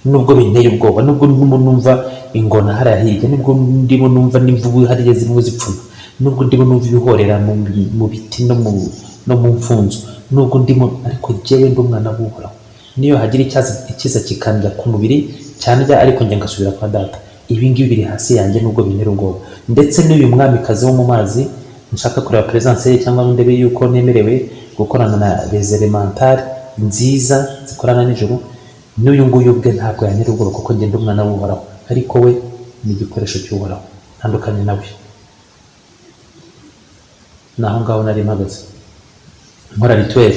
[SPEAKER 1] nubwo binteye ubwoba, nubwo numva ingona hariya hirya, nubwo ndimo numva n'imvubu hariya zimwe zipfuna, nubwo ndimo numva ibihorera mu biti no mu mfunzo, nubwo ndimo, ariko njyewe ndi umwana w'uhoraho. Niyo hagira ikiza kikandya ku mubiri cyandya, ariko njye ngasubira kwa data. Ibi ngibi biri hasi yanjye nubwo bintera ubwoba. Ndetse n'uyu mwamikazi wo mu mazi nshaka kureba presence ye cyangwa ndebe yuko nemerewe gukorana na les élémentaires nziza zikorana n'ijuru, n'uyu nguyu ubwe ntabwo yantera ubwoba kuko njye ndi umwana w'uhoraho, ariko we ni igikoresho cy'uhoraho, ntandukanye nawe. Naho ngaho nari mpagaze nkora rituel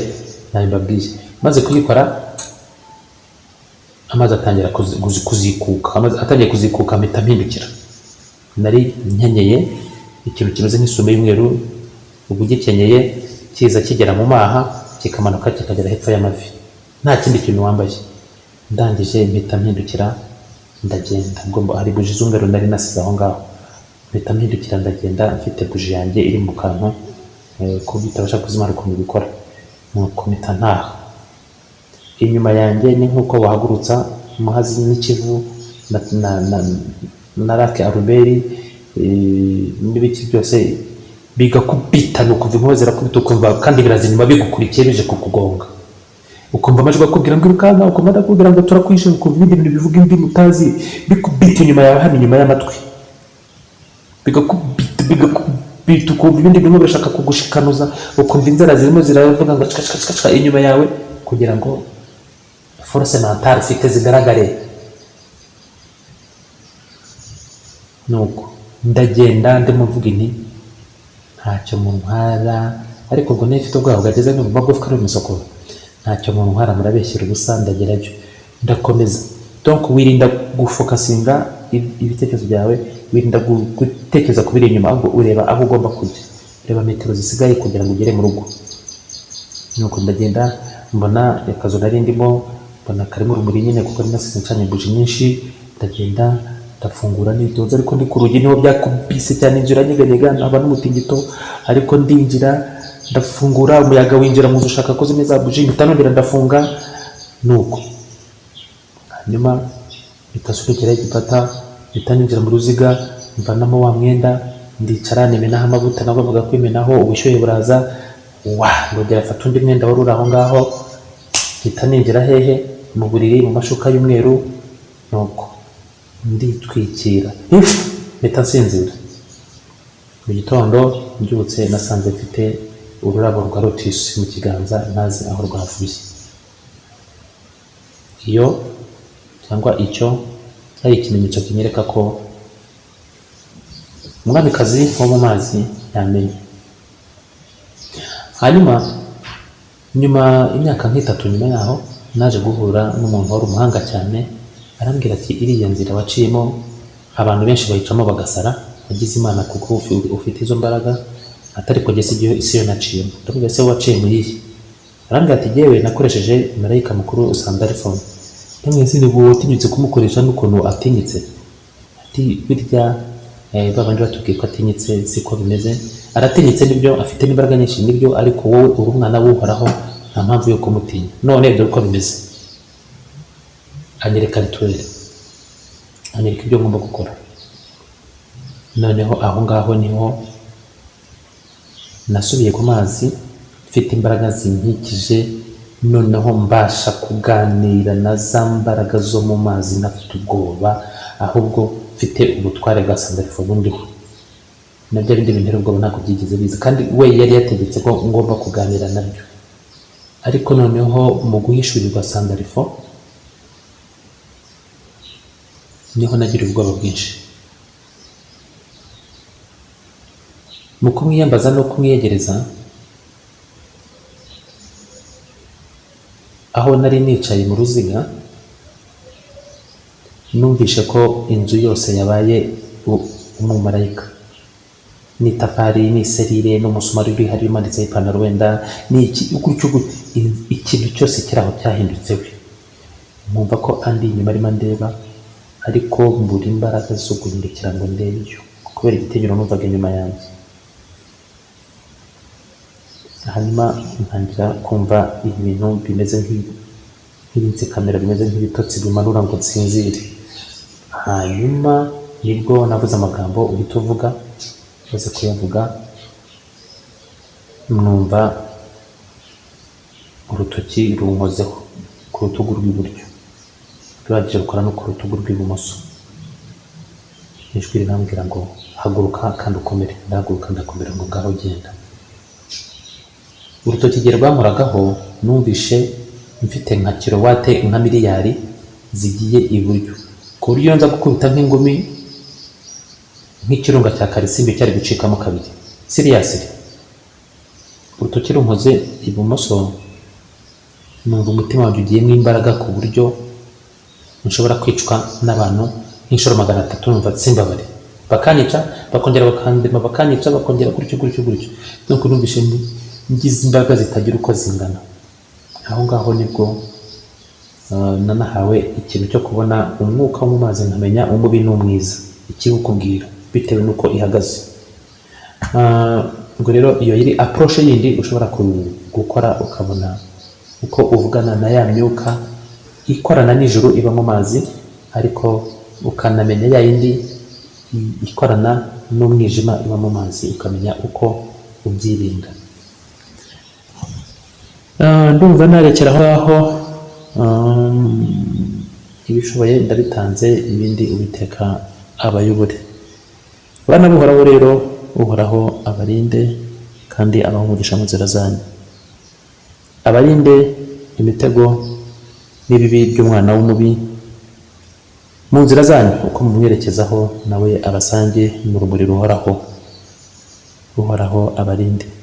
[SPEAKER 1] nayo mbabwiye, maze kuyikora amazi atangira kuzikuka. Atangiye kuzikuka mpita mpindukira. Nari nkenyeye ikintu kimeze nk'isume y'umweru, ubwo gikenyeye kiza kigera mu maha kikamanuka kikagera hepfo y'amavi, nta kindi kintu wambaye. Ndangije mpita mpindukira ndagenda. Ngomba hari buji z'umweru nari nasize aho ngaho, mpita mpindukira ndagenda mfite buji yanjye iri mu kantu ko bitabasha kuzimara ukuntu bikora, nuko mpita ntaha. Inyuma yanjye ni nk'uko wahagurutsa umuhazi n'ikivu na rake aruberi n'ibiki byose bigakubita, ni ukuva inkuba zirakubita ukumva kandi biraza inyuma bigukurikiye bije kukugonga, ukumva amajwi akubwira ngo irukanka, ukumva ndakubwira ngo turakwishe, ukumva ibindi bintu bivuga indi mutazi bikubita inyuma yawe, hano inyuma y'amatwi bigakubita, ukumva ibindi bintu birashaka kugushikanuza, ukumva inzara zirimo ziravuga ngo cka inyuma yawe kugira ngo force mentale ufite zigaragare. Nuko ndagenda ndimo mvuga inti ntacyo muntwara, ariko ubwo nifite ubwoba bwageze no magufwa ari umusoko, ntacyo muntwara murabeshyira ubusa. Ndagerayo ndakomeza. Donc wirinda gufokasinga ibitekerezo byawe, wirinda gutekereza kubiri inyuma, ahubwo ureba aho ugomba kujya, ureba metero zisigaye kugira ngo ugere mu rugo. Nuko ndagenda mbona akazu nari ndimo, mbona karimo urumuri nyine kuko ari nasize ncanye buji nyinshi. Ndagenda ndafungura nitonze, ariko ndi ku rugi niho byakubise cyane, inzira nyeganyega naba n'umutingito, ariko ndinjira ndafungura, umuyaga winjira mu nzu ushaka ko zimwe za buji, mpita nongera ndafunga. Nuko hanyuma bitasunikira igipata, mpita ninjira mu ruziga, mvanamo wa mwenda, ndicara nimenaho amavuta nagombaga kwimenaho, ubushyuhe buraza, ndongera mfata undi mwenda wari uri aho ngaho, mpita ninjira hehe mu buriri mu mashuka y'umweru, nuko nditwikira mpita nsinzira. Mu gitondo mbyutse nasanze mfite ururabo rwa lotus mu kiganza, ntazi aho rwavuye. Iyo cyangwa icyo cyari ikimenyetso kinyereka ko umwamikazi wo mu mazi yamenye. Hanyuma Nyuma imyaka nk'itatu nyuma yaho naje guhura n'umuntu wari umuhanga cyane, arambwira ati iriya nzira waciyemo abantu benshi bayicamo bagasara, wagize Imana kuko ufite izo mbaraga, atari kugeza igihe isi yo naciyemo. Ndavuga se waciye muri iyi? Arambwira ati yewe nakoresheje marayika mukuru Sandalphon. Namwe se niba watinyutse kumukoresha n'ukuntu atinyitse? Ati birya babandi batubwiye ko atinyitse siko bimeze. Aratinyitse nibyo, afite n'imbaraga nyinshi nibyo, ariko wowe uri umwana w'Uhoraho nta mpamvu yo kumutinya. None dore uko bimeze. Anyereka rituweli, anyereka ibyo ngomba gukora. Noneho aho ngaho niho nasubiye ku mazi mfite imbaraga zinkikije, noneho mbasha kuganira na za mbaraga zo mu mazi ntafite ubwoba, ahubwo mfite ubutware bwa Sandalphon bundiho. Nabyo bindi bintera ubwoba ntabwo byigeze biza, kandi we yari yategetse ko ngomba kuganira nabyo. Ariko noneho mu guhishurirwa Sandalphon niho nagira ubwoba bwinshi. Mu kumwiyambaza no kumwiyegereza, aho nari nicaye mu ruziga, numvishe ko inzu yose yabaye umumarayika, n'itafari n'iserire n'umusumari uri hari umanitseho ipantaro, wenda ikintu cyose kiri aho cyahindutse we. Nkumva ko andi inyuma arimo ndeba, ariko mbura imbaraga zo guhindukira ngo ndebe iyo, kubera igitinyiro numvaga inyuma yanjye. Hanyuma ntangira kumva ibintu bimeze nk'ibinsikamira, bimeze nk'ibitotsi bimanura ngo nsinzire. Hanyuma nibwo navuze amagambo uhita uvuga, maze kuyavuga numva urutoki runkozeho ku rutugu rw'iburyo, rurangije rukora no ku rutugu rw'ibumoso. Ijwi rirambwira ngo haguruka kandi ukomere. Ndahaguruka ndakomera, ngo ngaho genda. Urutoki igihe rwankoragaho numvishe mfite nka kilowate nka miliyari zigiye iburyo, ku buryo nza gukubita nk'ingumi, nk'ikirunga cya karisimbi cyari gucikamo kabiri. Seriously, urutoki runkoze ibumoso, numva umutima wanjye ugiyemo imbaraga ku buryo nshobora kwicwa n'abantu nk'inshuro 300. Numva simbabare, bakanyica bakongera bakandema, bakanyica bakongera gutyo. Nuko numvishe ngize imbaraga zitagira uko zingana. Aho ngaho nibwo nanahawe ikintu cyo kubona umwuka wo mu mazi, nkamenya umubi n'umwiza, ikiwukubwira bitewe n'uko ihagaze. Ngo rero iyo yiri approach yindi ushobora gukora, ukabona uko uvugana na ya myuka ikorana n'ijuru iba mu mazi, ariko ukanamenya ya yindi ikorana n'umwijima iba mu mazi, ukamenya uko ubyirinda. Ndumva narekera aho ibishoboye ndabitanze, ibindi Uwiteka abayobore. Bana b'Uhoraho rero, Uhoraho abarinde kandi abahe umugisha mu nzira zanyu, abarinde imitego n'ibibi by'umwana w'umubi mu nzira zanyu, uko mumwerekezaho nawe abasange mu rumuri ruhoraho. Uhoraho abarinde.